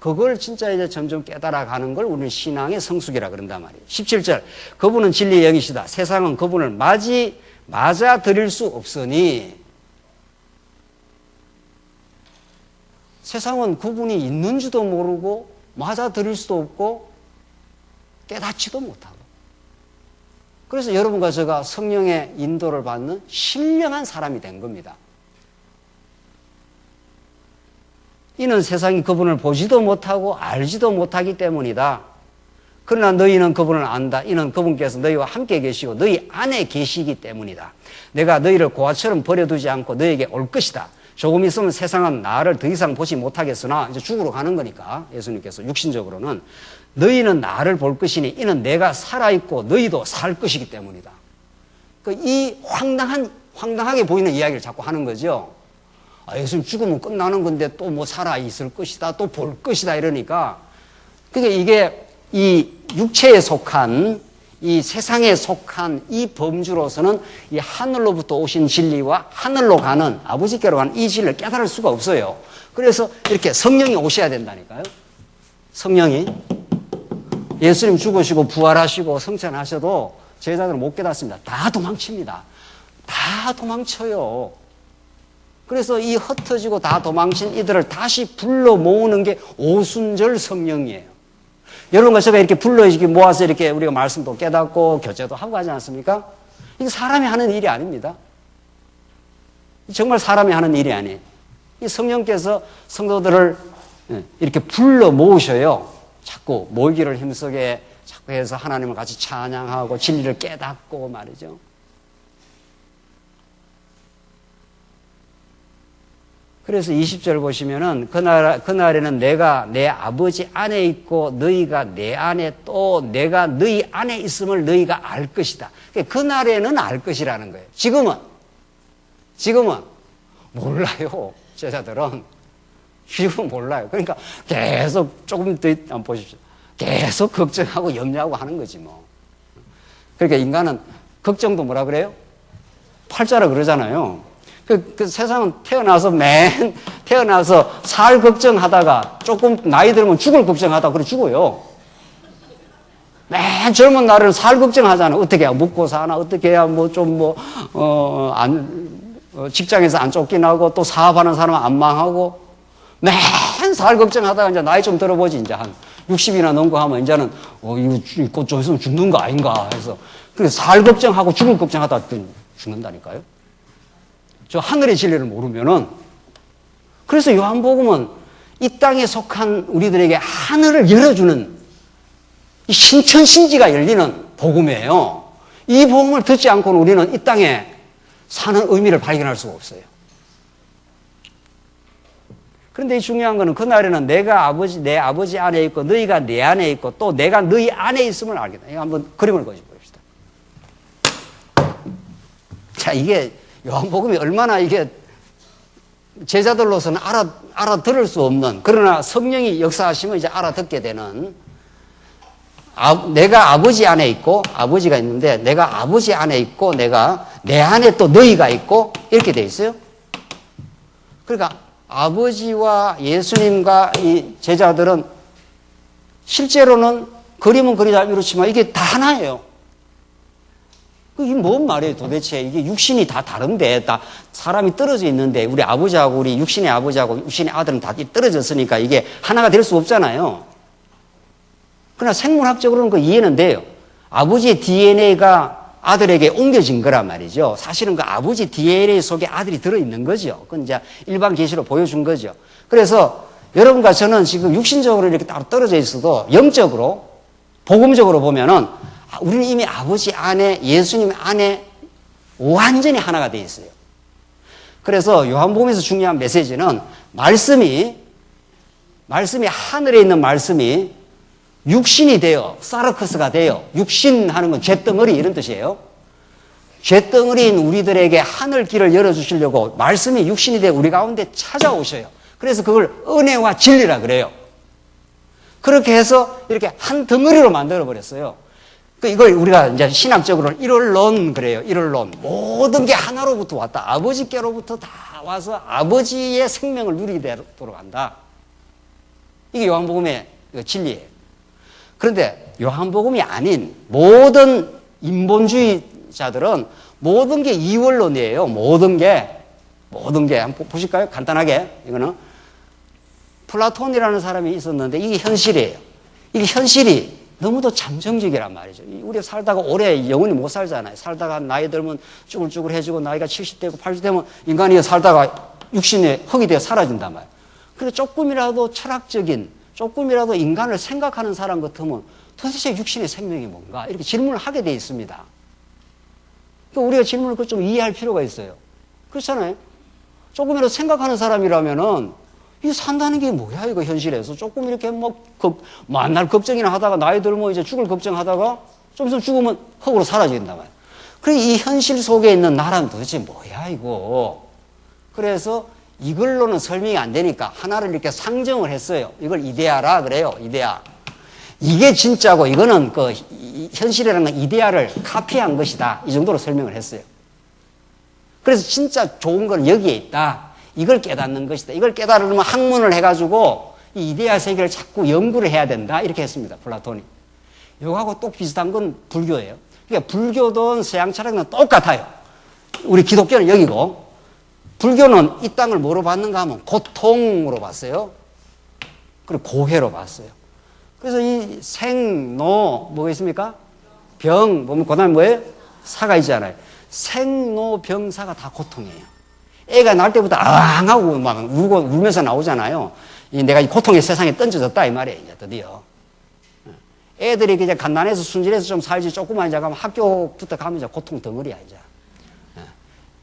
그걸 진짜 이제 점점 깨달아가는 걸 우리는 신앙의 성숙이라 그런단 말이에요. 17절, 그분은 진리의 영이시다. 세상은 그분을 맞아들일 수 없으니. 세상은 그분이 있는지도 모르고 맞아들일 수도 없고 깨닫지도 못하고. 그래서 여러분과 제가 성령의 인도를 받는 신령한 사람이 된 겁니다. 이는 세상이 그분을 보지도 못하고 알지도 못하기 때문이다. 그러나 너희는 그분을 안다. 이는 그분께서 너희와 함께 계시고 너희 안에 계시기 때문이다. 내가 너희를 고아처럼 버려두지 않고 너희에게 올 것이다. 조금 있으면 세상은 나를 더 이상 보지 못하겠으나, 이제 죽으러 가는 거니까 예수님께서 육신적으로는 너희는 나를 볼 것이니 이는 내가 살아있고 너희도 살 것이기 때문이다. 이 황당하게 보이는 이야기를 자꾸 하는 거죠. 예수님 죽으면 끝나는 건데 또 뭐 살아있을 것이다, 또 볼 것이다 이러니까, 그게 이게 이 육체에 속한, 이 세상에 속한 이 범주로서는 이 하늘로부터 오신 진리와 하늘로 가는, 아버지께로 가는 이 진리를 깨달을 수가 없어요. 그래서 이렇게 성령이 오셔야 된다니까요. 성령이. 예수님 죽으시고 부활하시고 성천하셔도 제자들은 못 깨닫습니다. 다 도망칩니다. 다 도망쳐요. 그래서 이 흩어지고 다 도망친 이들을 다시 불러 모으는 게 오순절 성령이에요. 여러분과 제가 이렇게 불러 모아서 이렇게 우리가 말씀도 깨닫고 교제도 하고 하지 않습니까? 이게 사람이 하는 일이 아닙니다. 정말 사람이 하는 일이 아니에요. 이 성령께서 성도들을 이렇게 불러 모으셔요. 자꾸 모이기를 힘쓰게 자꾸 해서 하나님을 같이 찬양하고 진리를 깨닫고 말이죠. 그래서 20절 보시면은 그날에는 내가 내 아버지 안에 있고 너희가 내 안에, 또 내가 너희 안에 있음을 너희가 알 것이다. 그날에는 알 것이라는 거예요. 지금은 몰라요. 제자들은 지금 몰라요. 그러니까 계속 조금 더 한번 보십시오. 계속 걱정하고 염려하고 하는 거지 뭐. 그러니까 인간은 걱정도 뭐라 그래요? 팔자라 그러잖아요. 그 세상은 태어나서 살 걱정하다가 조금 나이 들면 죽을 걱정하다가 그래 죽어요. 맨 젊은 날에는 살 걱정하잖아. 어떻게 해야 먹고 사나, 어떻게 해야 직장에서 안 쫓기나고, 또 사업하는 사람은 안 망하고, 맨 살 걱정하다가 이제 나이 좀 들어보지, 이제 한 60이나 넘고 하면 이제는 이거 꽃 좀 있으면 죽는 거 아닌가 해서, 그래서 살 걱정하고 죽을 걱정하다가 죽는다니까요. 저 하늘의 진리를 모르면은. 그래서 요한복음은 이 땅에 속한 우리들에게 하늘을 열어주는 이 신천신지가 열리는 복음이에요. 이 복음을 듣지 않고는 우리는 이 땅에 사는 의미를 발견할 수가 없어요. 그런데 이 중요한 거는 그날에는 내가 내 아버지 안에 있고 너희가 내 안에 있고 또 내가 너희 안에 있음을 알겠다. 이거 한번 그림을 그려봅시다. 자, 이게 요한복음이 얼마나 이게 제자들로서는 알아들을 수 없는, 그러나 성령이 역사하시면 이제 알아듣게 되는, 내가 아버지 안에 있고, 아버지가 있는데 내가 아버지 안에 있고 내가 내 안에 또 너희가 있고 이렇게 돼 있어요. 그러니까 아버지와 예수님과 이 제자들은 실제로는 그림은 그리다 이렇지만 이게 다 하나예요. 이게 뭔 말이에요 도대체. 이게 육신이 다 다른데, 다 사람이 떨어져 있는데, 우리 아버지하고 우리 육신의 아버지하고 육신의 아들은 다 떨어졌으니까 이게 하나가 될 수 없잖아요. 그러나 생물학적으로는 그 이해는 돼요. 아버지의 DNA가 아들에게 옮겨진 거란 말이죠. 사실은 그 아버지 DNA 속에 아들이 들어있는 거죠. 그건 이제 일반 계시로 보여준 거죠. 그래서 여러분과 저는 지금 육신적으로 이렇게 따로 떨어져 있어도 영적으로, 복음적으로 보면은 우리는 이미 아버지 안에, 예수님 안에 완전히 하나가 되어 있어요. 그래서 요한복음에서 중요한 메시지는 말씀이 하늘에 있는 말씀이 육신이 되어, 사르커스가 되어, 육신하는 건 잿덩어리 이런 뜻이에요. 잿덩어리인 우리들에게 하늘길을 열어주시려고 말씀이 육신이 되어 우리 가운데 찾아오셔요. 그래서 그걸 은혜와 진리라 그래요. 그렇게 해서 이렇게 한 덩어리로 만들어버렸어요. 이걸 우리가 이제 신학적으로는 일원론 그래요. 일원론. 모든 게 하나로부터 왔다. 아버지께로부터 다 와서 아버지의 생명을 누리도록 한다. 이게 요한복음의 진리예요. 그런데 요한복음이 아닌 모든 인본주의자들은 모든 게 이원론이에요. 모든 게. 한번 보실까요? 간단하게. 이거는 플라톤이라는 사람이 있었는데 이게 현실이에요. 이게 현실이 너무도 잠정적이란 말이죠. 우리가 살다가 오래 영원히 못 살잖아요. 살다가 나이 들면 쭈글쭈글해지고 나이가 70대고 80대면 인간이 살다가 육신의 흙이 되어 사라진단 말이에요. 그래서 조금이라도 철학적인, 조금이라도 인간을 생각하는 사람 같으면 도대체 육신의 생명이 뭔가 이렇게 질문을 하게 되어 있습니다. 그러니까 우리가 질문을 좀 이해할 필요가 있어요. 그렇잖아요. 조금이라도 생각하는 사람이라면은 이 산다는 게 뭐야 이거 현실에서 조금 이렇게 만날 걱정이나 하다가 나이 들면 이제 죽을 걱정하다가 좀 있으면 죽으면 흙으로 사라진단 말이야. 그래 이 현실 속에 있는 나라는 도대체 뭐야 이거. 그래서 이걸로는 설명이 안 되니까 하나를 이렇게 상정을 했어요. 이걸 이데아라 그래요. 이데아. 이게 진짜고 이거는 그 현실이라는 이데아를 카피한 것이다. 이 정도로 설명을 했어요. 그래서 진짜 좋은 건 여기에 있다. 이걸 깨닫는 것이다. 이걸 깨달으려면 학문을 해가지고 이 이데아 세계를 자꾸 연구를 해야 된다. 이렇게 했습니다. 플라톤이. 이거하고 또 비슷한 건 불교예요. 그러니까 불교든 서양 철학은 똑같아요. 우리 기독교는 여기고 불교는 이 땅을 뭐로 봤는가 하면 고통으로 봤어요. 그리고 고해로 봤어요. 그래서 이 생, 노, 뭐가 있습니까? 병, 보면 그 다음에 뭐예요? 사가 있잖아요. 생, 노, 병, 사가 다 고통이에요. 애가 날 때부터 앙하고 막 울면서 나오잖아요. 내가 이 고통의 세상에 던져졌다 이 말이에요. 이제 드디어. 애들이 이제 갓난해서 순진해서 좀 살지 조금만 이제 가면 학교부터 가면 이제 고통 덩어리야 이제.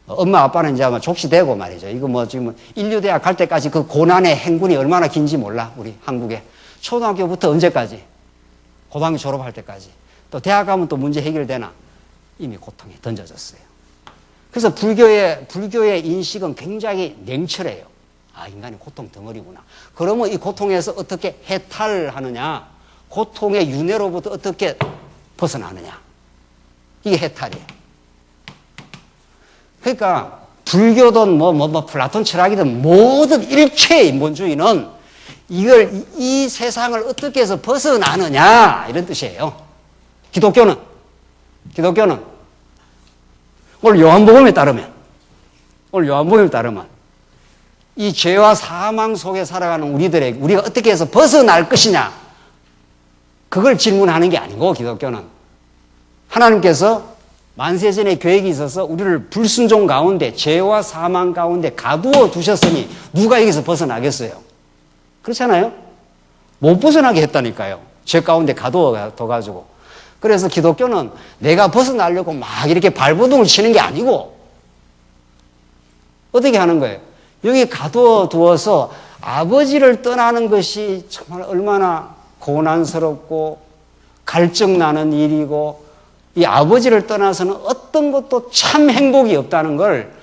엄마 아빠는 이제 아마 족시되고 말이죠. 이거 뭐 지금 인류대학 갈 때까지 그 고난의 행군이 얼마나 긴지 몰라 우리 한국에. 초등학교부터 언제까지? 고등학교 졸업할 때까지. 또 대학 가면 또 문제 해결되나? 이미 고통에 던져졌어요. 그래서 불교의 인식은 굉장히 냉철해요. 아, 인간이 고통 덩어리구나. 그러면 이 고통에서 어떻게 해탈하느냐? 고통의 윤회로부터 어떻게 벗어나느냐? 이게 해탈이에요. 그러니까 불교든 플라톤 철학이든 모든 일체의 인본주의는 이 세상을 어떻게 해서 벗어나느냐 이런 뜻이에요. 기독교는 오늘 요한복음에 따르면 이 죄와 사망 속에 살아가는 우리들에게 우리가 어떻게 해서 벗어날 것이냐 그걸 질문하는 게 아니고 기독교는 하나님께서 만세전에 계획이 있어서 우리를 불순종 가운데 죄와 사망 가운데 가두어 두셨으니 누가 여기서 벗어나겠어요? 그렇잖아요? 못 벗어나게 했다니까요. 죄 가운데 가두어 둬가지고. 그래서 기독교는 내가 벗어나려고 막 이렇게 발버둥을 치는 게 아니고 어떻게 하는 거예요? 여기 가두어 두어서 아버지를 떠나는 것이 정말 얼마나 고난스럽고 갈증나는 일이고 이 아버지를 떠나서는 어떤 것도 참 행복이 없다는 걸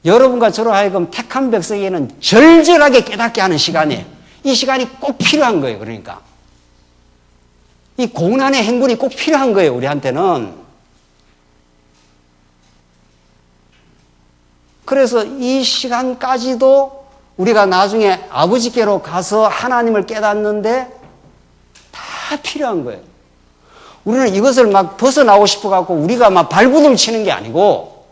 여러분과 저로 하여금 택한 백성에게는 절절하게 깨닫게 하는 시간이에요. 이 시간이 꼭 필요한 거예요. 그러니까 이 고난의 행군이 꼭 필요한 거예요. 우리한테는. 그래서 이 시간까지도 우리가 나중에 아버지께로 가서 하나님을 깨닫는데 다 필요한 거예요. 우리는 이것을 막 벗어나고 싶어갖고 우리가 막 발부둥 치는 게 아니고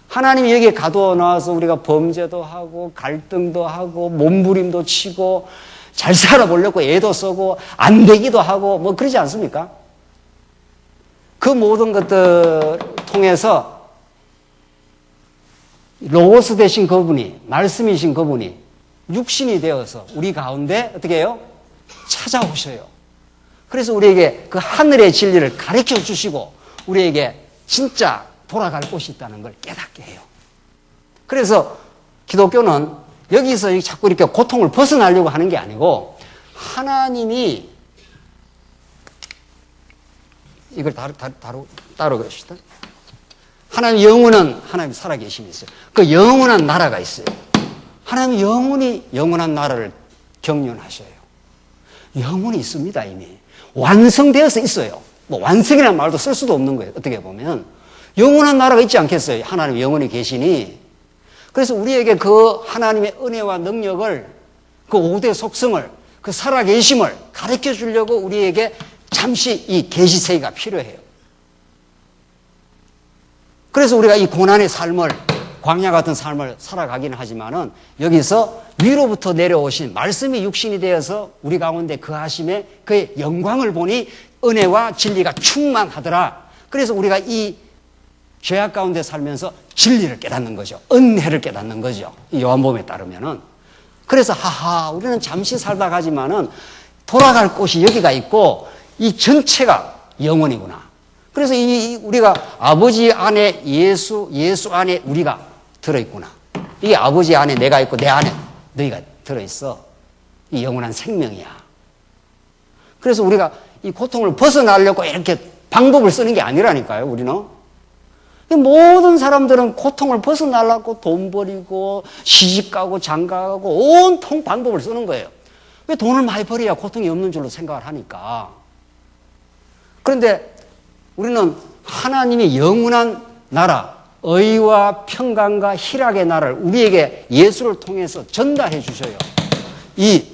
하나님이 여기에 가두어 놔서 우리가 범죄도 하고 갈등도 하고 몸부림도 치고 잘 살아보려고 애도 쓰고 안 되기도 하고 뭐 그러지 않습니까? 그 모든 것들을 통해서 로고스 되신 그분이, 말씀이신 그분이 육신이 되어서 우리 가운데 어떻게 해요? 찾아오셔요. 그래서 우리에게 그 하늘의 진리를 가르쳐 주시고 우리에게 진짜 돌아갈 곳이 있다는 걸 깨닫게 해요. 그래서 기독교는 여기서 자꾸 이렇게 고통을 벗어나려고 하는 게 아니고 하나님이 이걸 따로 그럽시다. 하나님 영원한 하나님 살아계심이 있어요. 그 영원한 나라가 있어요. 하나님 영원히 영원한 나라를 경륜하셔요. 영원히 있습니다. 이미 완성되어서 있어요. 뭐 완성이라는 말도 쓸 수도 없는 거예요. 어떻게 보면 영원한 나라가 있지 않겠어요. 하나님 영원히 계시니. 그래서 우리에게 그 하나님의 은혜와 능력을, 그 5대 속성을, 그 살아계심을 가르쳐 주려고 우리에게 잠시 이 계시세계가 필요해요. 그래서 우리가 이 고난의 삶을, 광야 같은 삶을 살아가기는 하지만은 여기서 위로부터 내려오신 말씀이 육신이 되어서 우리 가운데 거하심에 그의 영광을 보니 은혜와 진리가 충만하더라. 그래서 우리가 이 죄악 가운데 살면서 진리를 깨닫는 거죠. 은혜를 깨닫는 거죠. 이 요한복음에 따르면은. 그래서 우리는 잠시 살다 가지만은 돌아갈 곳이 여기가 있고 이 전체가 영원이구나. 그래서 우리가 아버지 안에 예수 안에 우리가 들어있구나. 이 아버지 안에 내가 있고 내 안에 너희가 들어있어. 이 영원한 생명이야. 그래서 우리가 이 고통을 벗어나려고 이렇게 방법을 쓰는 게 아니라니까요, 우리는. 모든 사람들은 고통을 벗어나려고 돈 버리고 시집 가고 장가 가고 온통 방법을 쓰는 거예요. 왜 돈을 많이 벌어야 고통이 없는 줄로 생각을 하니까. 그런데 우리는 하나님의 영원한 나라, 의와 평강과 희락의 나라를 우리에게 예수를 통해서 전달해 주셔요. 이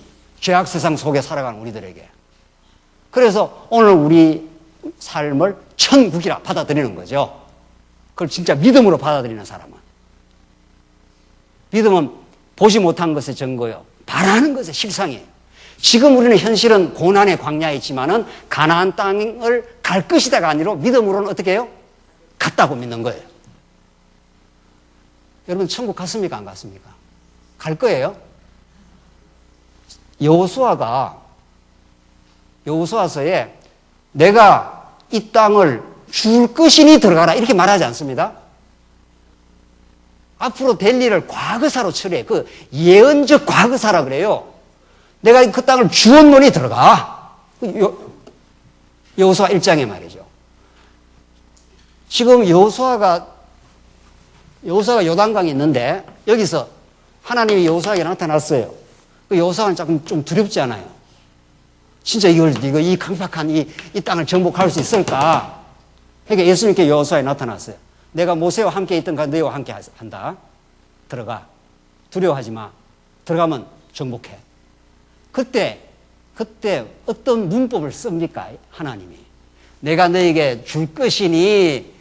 죄악 세상 속에 살아가는 우리들에게. 그래서 오늘 우리 삶을 천국이라 받아들이는 거죠. 그걸 진짜 믿음으로 받아들이는 사람은. 믿음은 보지 못한 것의 증거요. 바라는 것의 실상이에요. 지금 우리는 현실은 고난의 광야에 있지만은 가나안 땅을 갈 것이다가 아니라 믿음으로는 어떻게 해요? 갔다고 믿는 거예요. 여러분 천국 갔습니까? 안 갔습니까? 갈 거예요. 여호수아서에 내가 이 땅을 줄 것이니 들어가라 이렇게 말하지 않습니다. 앞으로 될 일을 과거사로 처리해. 그 예언적 과거사라 그래요. 내가 그 땅을 주었노니 들어가. 여호수아 1장에 말이죠. 지금 여호수아가 요단강에 있는데 여기서 하나님이 여호수아에게 나타났어요. 그 여호수아는 조금 좀 두렵지 않아요? 진짜 이 강팍한 이 땅을 정복할 수 있을까? 그러니까 예수님께 여호수아에 나타났어요. 내가 모세와 함께 있던가 너희와 함께 한다. 들어가. 두려워하지 마. 들어가면 정복해. 그때 어떤 문법을 씁니까? 하나님이. 내가 너에게 줄 것이니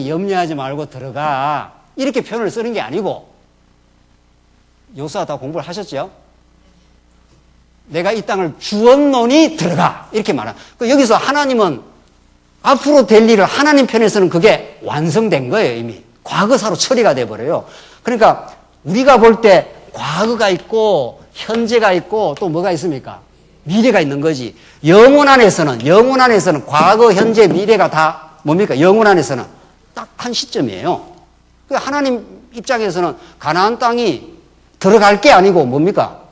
염려하지 말고 들어가. 이렇게 표현을 쓰는 게 아니고, 여호수아 다 공부를 하셨죠? 내가 이 땅을 주었노니 들어가. 이렇게 말하. 여기서 하나님은 앞으로 될 일을 하나님 편에서는 그게 완성된 거예요, 이미. 과거사로 처리가 돼버려요. 그러니까 우리가 볼 때 과거가 있고, 현재가 있고, 또 뭐가 있습니까? 미래가 있는 거지. 영혼 안에서는 과거, 현재, 미래가 다 뭡니까? 영혼 안에서는 딱 한 시점이에요. 하나님 입장에서는 가나안 땅이 들어갈 게 아니고 뭡니까?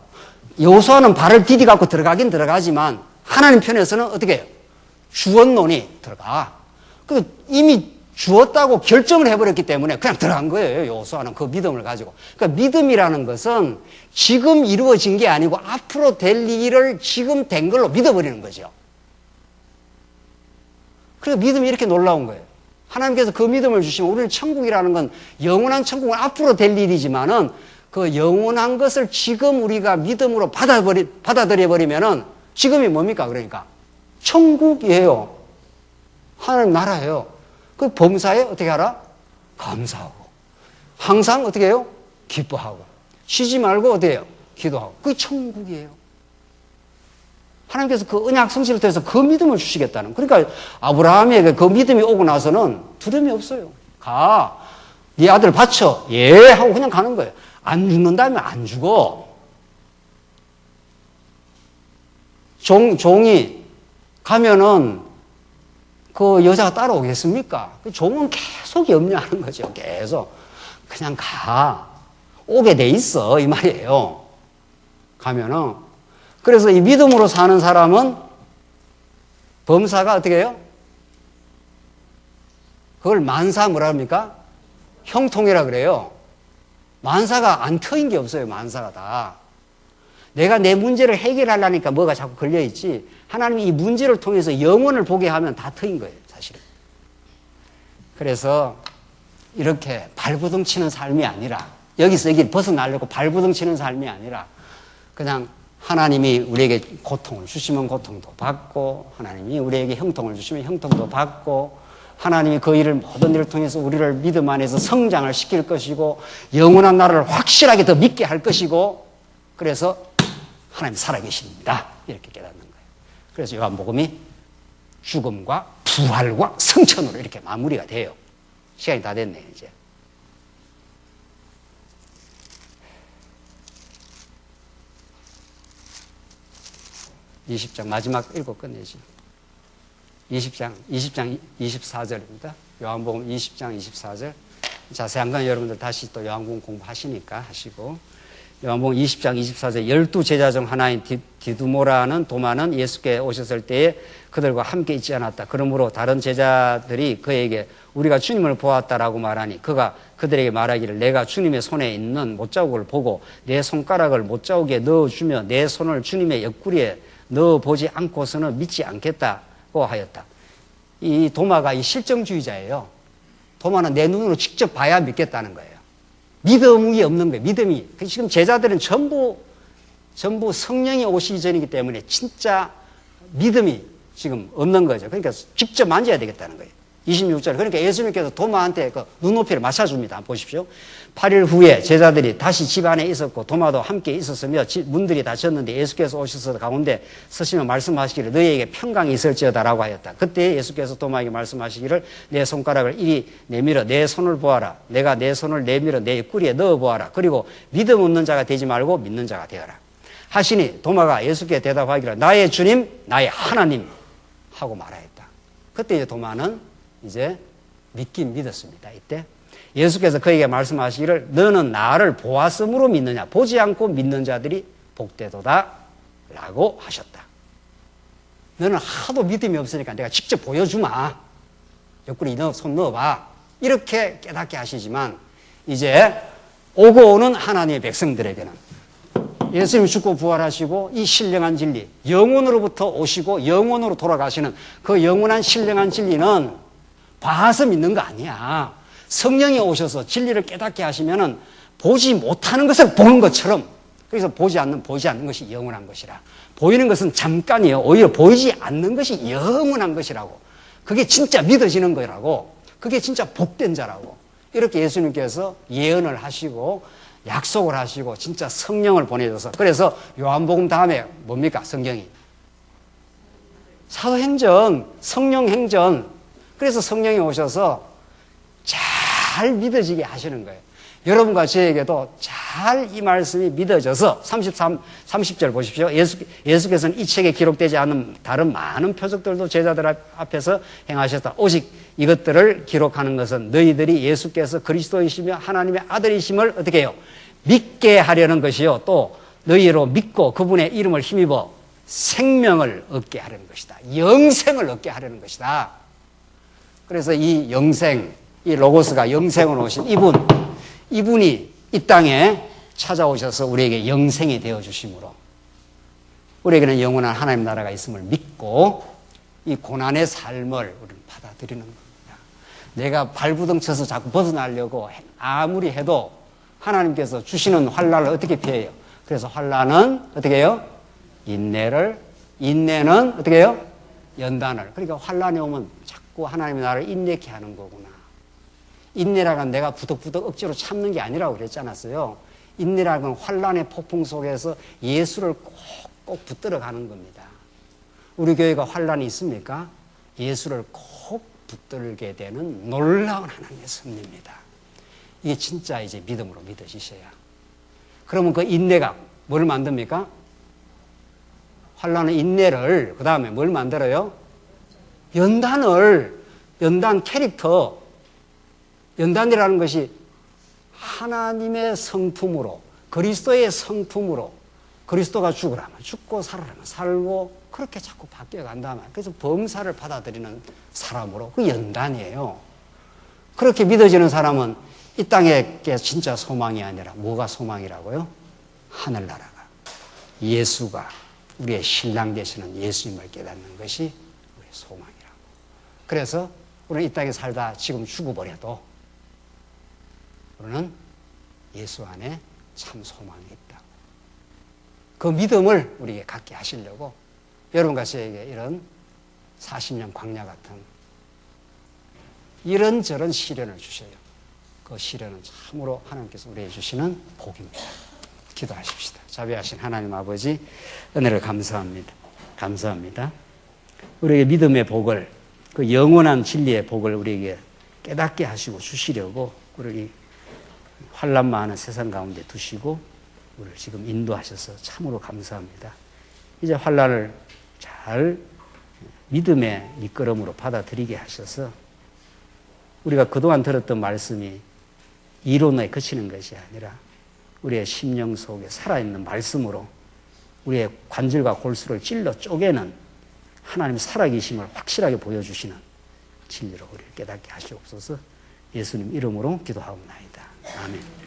여호수아는 발을 디디갖고 들어가긴 들어가지만 하나님 편에서는 어떻게 해요? 주었노니 들어가. 이미 주었다고 결정을 해버렸기 때문에 그냥 들어간 거예요. 여호수아는 그 믿음을 가지고. 그러니까 믿음이라는 것은 지금 이루어진 게 아니고 앞으로 될 일을 지금 된 걸로 믿어버리는 거죠. 그래서 믿음이 이렇게 놀라운 거예요. 하나님께서 그 믿음을 주시면 우리는 천국이라는 건 영원한 천국은 앞으로 될 일이지만은 그 영원한 것을 지금 우리가 믿음으로 받아들여버리면은 지금이 뭡니까? 그러니까 천국이에요. 하나님 나라예요. 그 범사에 어떻게 하라? 감사하고. 항상 어떻게 해요? 기뻐하고. 쉬지 말고 어떻게 해요? 기도하고. 그게 천국이에요. 하나님께서 그 언약 성취를 통해서 그 믿음을 주시겠다는. 그러니까 아브라함에게 그 믿음이 오고 나서는 두려움이 없어요. 가. 네 아들 바쳐. 예 하고 그냥 가는 거예요. 안 죽는다면 안 죽어. 종이 가면은 그 여자가 따라오겠습니까? 그 종은 계속 염려하는 거죠. 계속. 그냥 가. 오게 돼 있어. 이 말이에요. 가면은. 그래서 이 믿음으로 사는 사람은 범사가 어떻게 해요? 그걸 만사 뭐라 합니까? 형통이라 그래요. 만사가 안 트인 게 없어요. 만사가 다. 내가 내 문제를 해결하려니까 뭐가 자꾸 걸려있지. 하나님이 이 문제를 통해서 영혼을 보게 하면 다 트인 거예요. 사실은. 그래서 이렇게 발부둥 치는 삶이 아니라 여기서 여기 벗어나려고 발부둥 치는 삶이 아니라 그냥 하나님이 우리에게 고통을 주시면 고통도 받고 하나님이 우리에게 형통을 주시면 형통도 받고 하나님이 그 일을 모든 일을 통해서 우리를 믿음 안에서 성장을 시킬 것이고 영원한 나라를 확실하게 더 믿게 할 것이고 그래서 하나님 살아계십니다. 이렇게 깨닫는 거예요. 그래서 요한복음이 죽음과 부활과 성천으로 이렇게 마무리가 돼요. 시간이 다 됐네요, 이제. (20장) 마지막 읽고 끝내지. 20장 24절입니다. 요한복음 20장 24절. 자세한 건 여러분들 다시 또 요한복음 공부하시니까 하시고. 요한복음 20장 24절 12제자 중 하나인 디두모라는 도마는 예수께 오셨을 때에 그들과 함께 있지 않았다. 그러므로 다른 제자들이 그에게 우리가 주님을 보았다라고 말하니 그가 그들에게 말하기를 내가 주님의 손에 있는 못자국을 보고 내 손가락을 못자국에 넣어주며 내 손을 주님의 옆구리에 넣어보지 않고서는 믿지 않겠다고 하였다. 이 도마가 이 실정주의자예요. 도마는 내 눈으로 직접 봐야 믿겠다는 거예요. 믿음이 없는 거예요. 믿음이. 지금 제자들은 전부 성령이 오시기 전이기 때문에 진짜 믿음이 지금 없는 거죠. 그러니까 직접 만져야 되겠다는 거예요. 26절. 그러니까 예수님께서 도마한테 그 눈높이를 맞춰줍니다. 보십시오. 8일 후에 제자들이 다시 집 안에 있었고 도마도 함께 있었으며 문들이 닫혔는데 예수께서 오셔서 가운데 서시며 말씀하시기를 너희에게 평강이 있을지어다라고 하였다. 그때 예수께서 도마에게 말씀하시기를 내 손가락을 이리 내밀어 내 손을 보아라. 내가 내 손을 내밀어 내 옆구리에 넣어 보아라. 그리고 믿음 없는 자가 되지 말고 믿는 자가 되어라. 하시니 도마가 예수께 대답하기를 나의 주님 나의 하나님 하고 말하였다. 그때 이제 도마는 이제 믿긴 믿었습니다. 이때 예수께서 그에게 말씀하시기를 너는 나를 보았으므로 믿느냐 보지 않고 믿는 자들이 복되도다 라고 하셨다. 너는 하도 믿음이 없으니까 내가 직접 보여주마. 옆구리 손 넣어봐. 이렇게 깨닫게 하시지만 이제 오고 오는 하나님의 백성들에게는 예수님이 죽고 부활하시고 이 신령한 진리 영혼으로부터 오시고 영혼으로 돌아가시는 그 영원한 신령한 진리는 봐서 믿는 거 아니야. 성령이 오셔서 진리를 깨닫게 하시면은 보지 못하는 것을 보는 것처럼 그래서 보지 않는 것이 영원한 것이라. 보이는 것은 잠깐이에요. 오히려 보이지 않는 것이 영원한 것이라고. 그게 진짜 믿어지는 거라고. 그게 진짜 복된 자라고. 이렇게 예수님께서 예언을 하시고 약속을 하시고 진짜 성령을 보내줘서 그래서 요한복음 다음에 뭡니까? 성경이. 사도행전, 성령행전. 그래서 성령이 오셔서 잘 믿어지게 하시는 거예요. 여러분과 저에게도 잘 이 말씀이 믿어져서 30절 보십시오. 예수께서는 이 책에 기록되지 않은 다른 많은 표적들도 제자들 앞에서 행하셨다. 오직 이것들을 기록하는 것은 너희들이 예수께서 그리스도이시며 하나님의 아들이심을 어떻게 해요? 믿게 하려는 것이요. 또 너희로 믿고 그분의 이름을 힘입어 생명을 얻게 하려는 것이다. 영생을 얻게 하려는 것이다. 그래서 이 영생, 이 로고스가 영생으로 오신 이분이 이 땅에 찾아오셔서 우리에게 영생이 되어주심으로 우리에게는 영원한 하나님 나라가 있음을 믿고 이 고난의 삶을 우리는 받아들이는 겁니다. 내가 발부둥 쳐서 자꾸 벗어나려고 아무리 해도 하나님께서 주시는 환난을 어떻게 피해요? 그래서 환난은 어떻게 해요? 인내는 어떻게 해요? 연단을. 그러니까 환난이 오면 자꾸 하나님의 나를 인내케 하는 거구나. 인내라는 건 내가 부덕부덕 억지로 참는 게 아니라고 그랬지 않았어요? 인내라는 건 환난의 폭풍 속에서 예수를 꼭 붙들어 가는 겁니다. 우리 교회가 환란이 있습니까? 예수를 꼭 붙들게 되는 놀라운 하나님의 섭리입니다. 이게 진짜 이제 믿음으로 믿어지셔야. 그러면 그 인내가 뭘 만듭니까? 환란의 인내를, 그 다음에 뭘 만들어요? 연단 캐릭터, 연단이라는 것이 하나님의 성품으로, 그리스도의 성품으로, 그리스도가 죽으라면 죽고 살으라면 살고, 그렇게 자꾸 바뀌어간다면, 그래서 범사를 받아들이는 사람으로, 그 연단이에요. 그렇게 믿어지는 사람은 이 땅에 진짜 소망이 아니라 뭐가 소망이라고요? 하늘나라가, 예수가, 우리의 신랑 되시는 예수님을 깨닫는 것이 우리의 소망이라고. 그래서 우리는 이 땅에 살다 지금 죽어버려도 우리는 예수 안에 참 소망이 있다고. 그 믿음을 우리에게 갖게 하시려고 여러분과 저에게 이런 40년 광야 같은 이런저런 시련을 주셔요. 그 시련은 참으로 하나님께서 우리에게 주시는 복입니다. 기도하십시다. 자비하신 하나님 아버지, 은혜를 감사합니다. 감사합니다. 우리에게 믿음의 복을, 그 영원한 진리의 복을 우리에게 깨닫게 하시고 주시려고 우리를 환난 많은 세상 가운데 두시고 우리를 지금 인도하셔서 참으로 감사합니다. 이제 환난을 잘 믿음의 밑거름으로 받아들이게 하셔서 우리가 그동안 들었던 말씀이 이론에 그치는 것이 아니라 우리의 심령 속에 살아있는 말씀으로 우리의 관절과 골수를 찔러 쪼개는 하나님 살아계심을 확실하게 보여주시는 진리로 우리를 깨닫게 하시옵소서. 예수님 이름으로 기도하옵나이다. 아멘.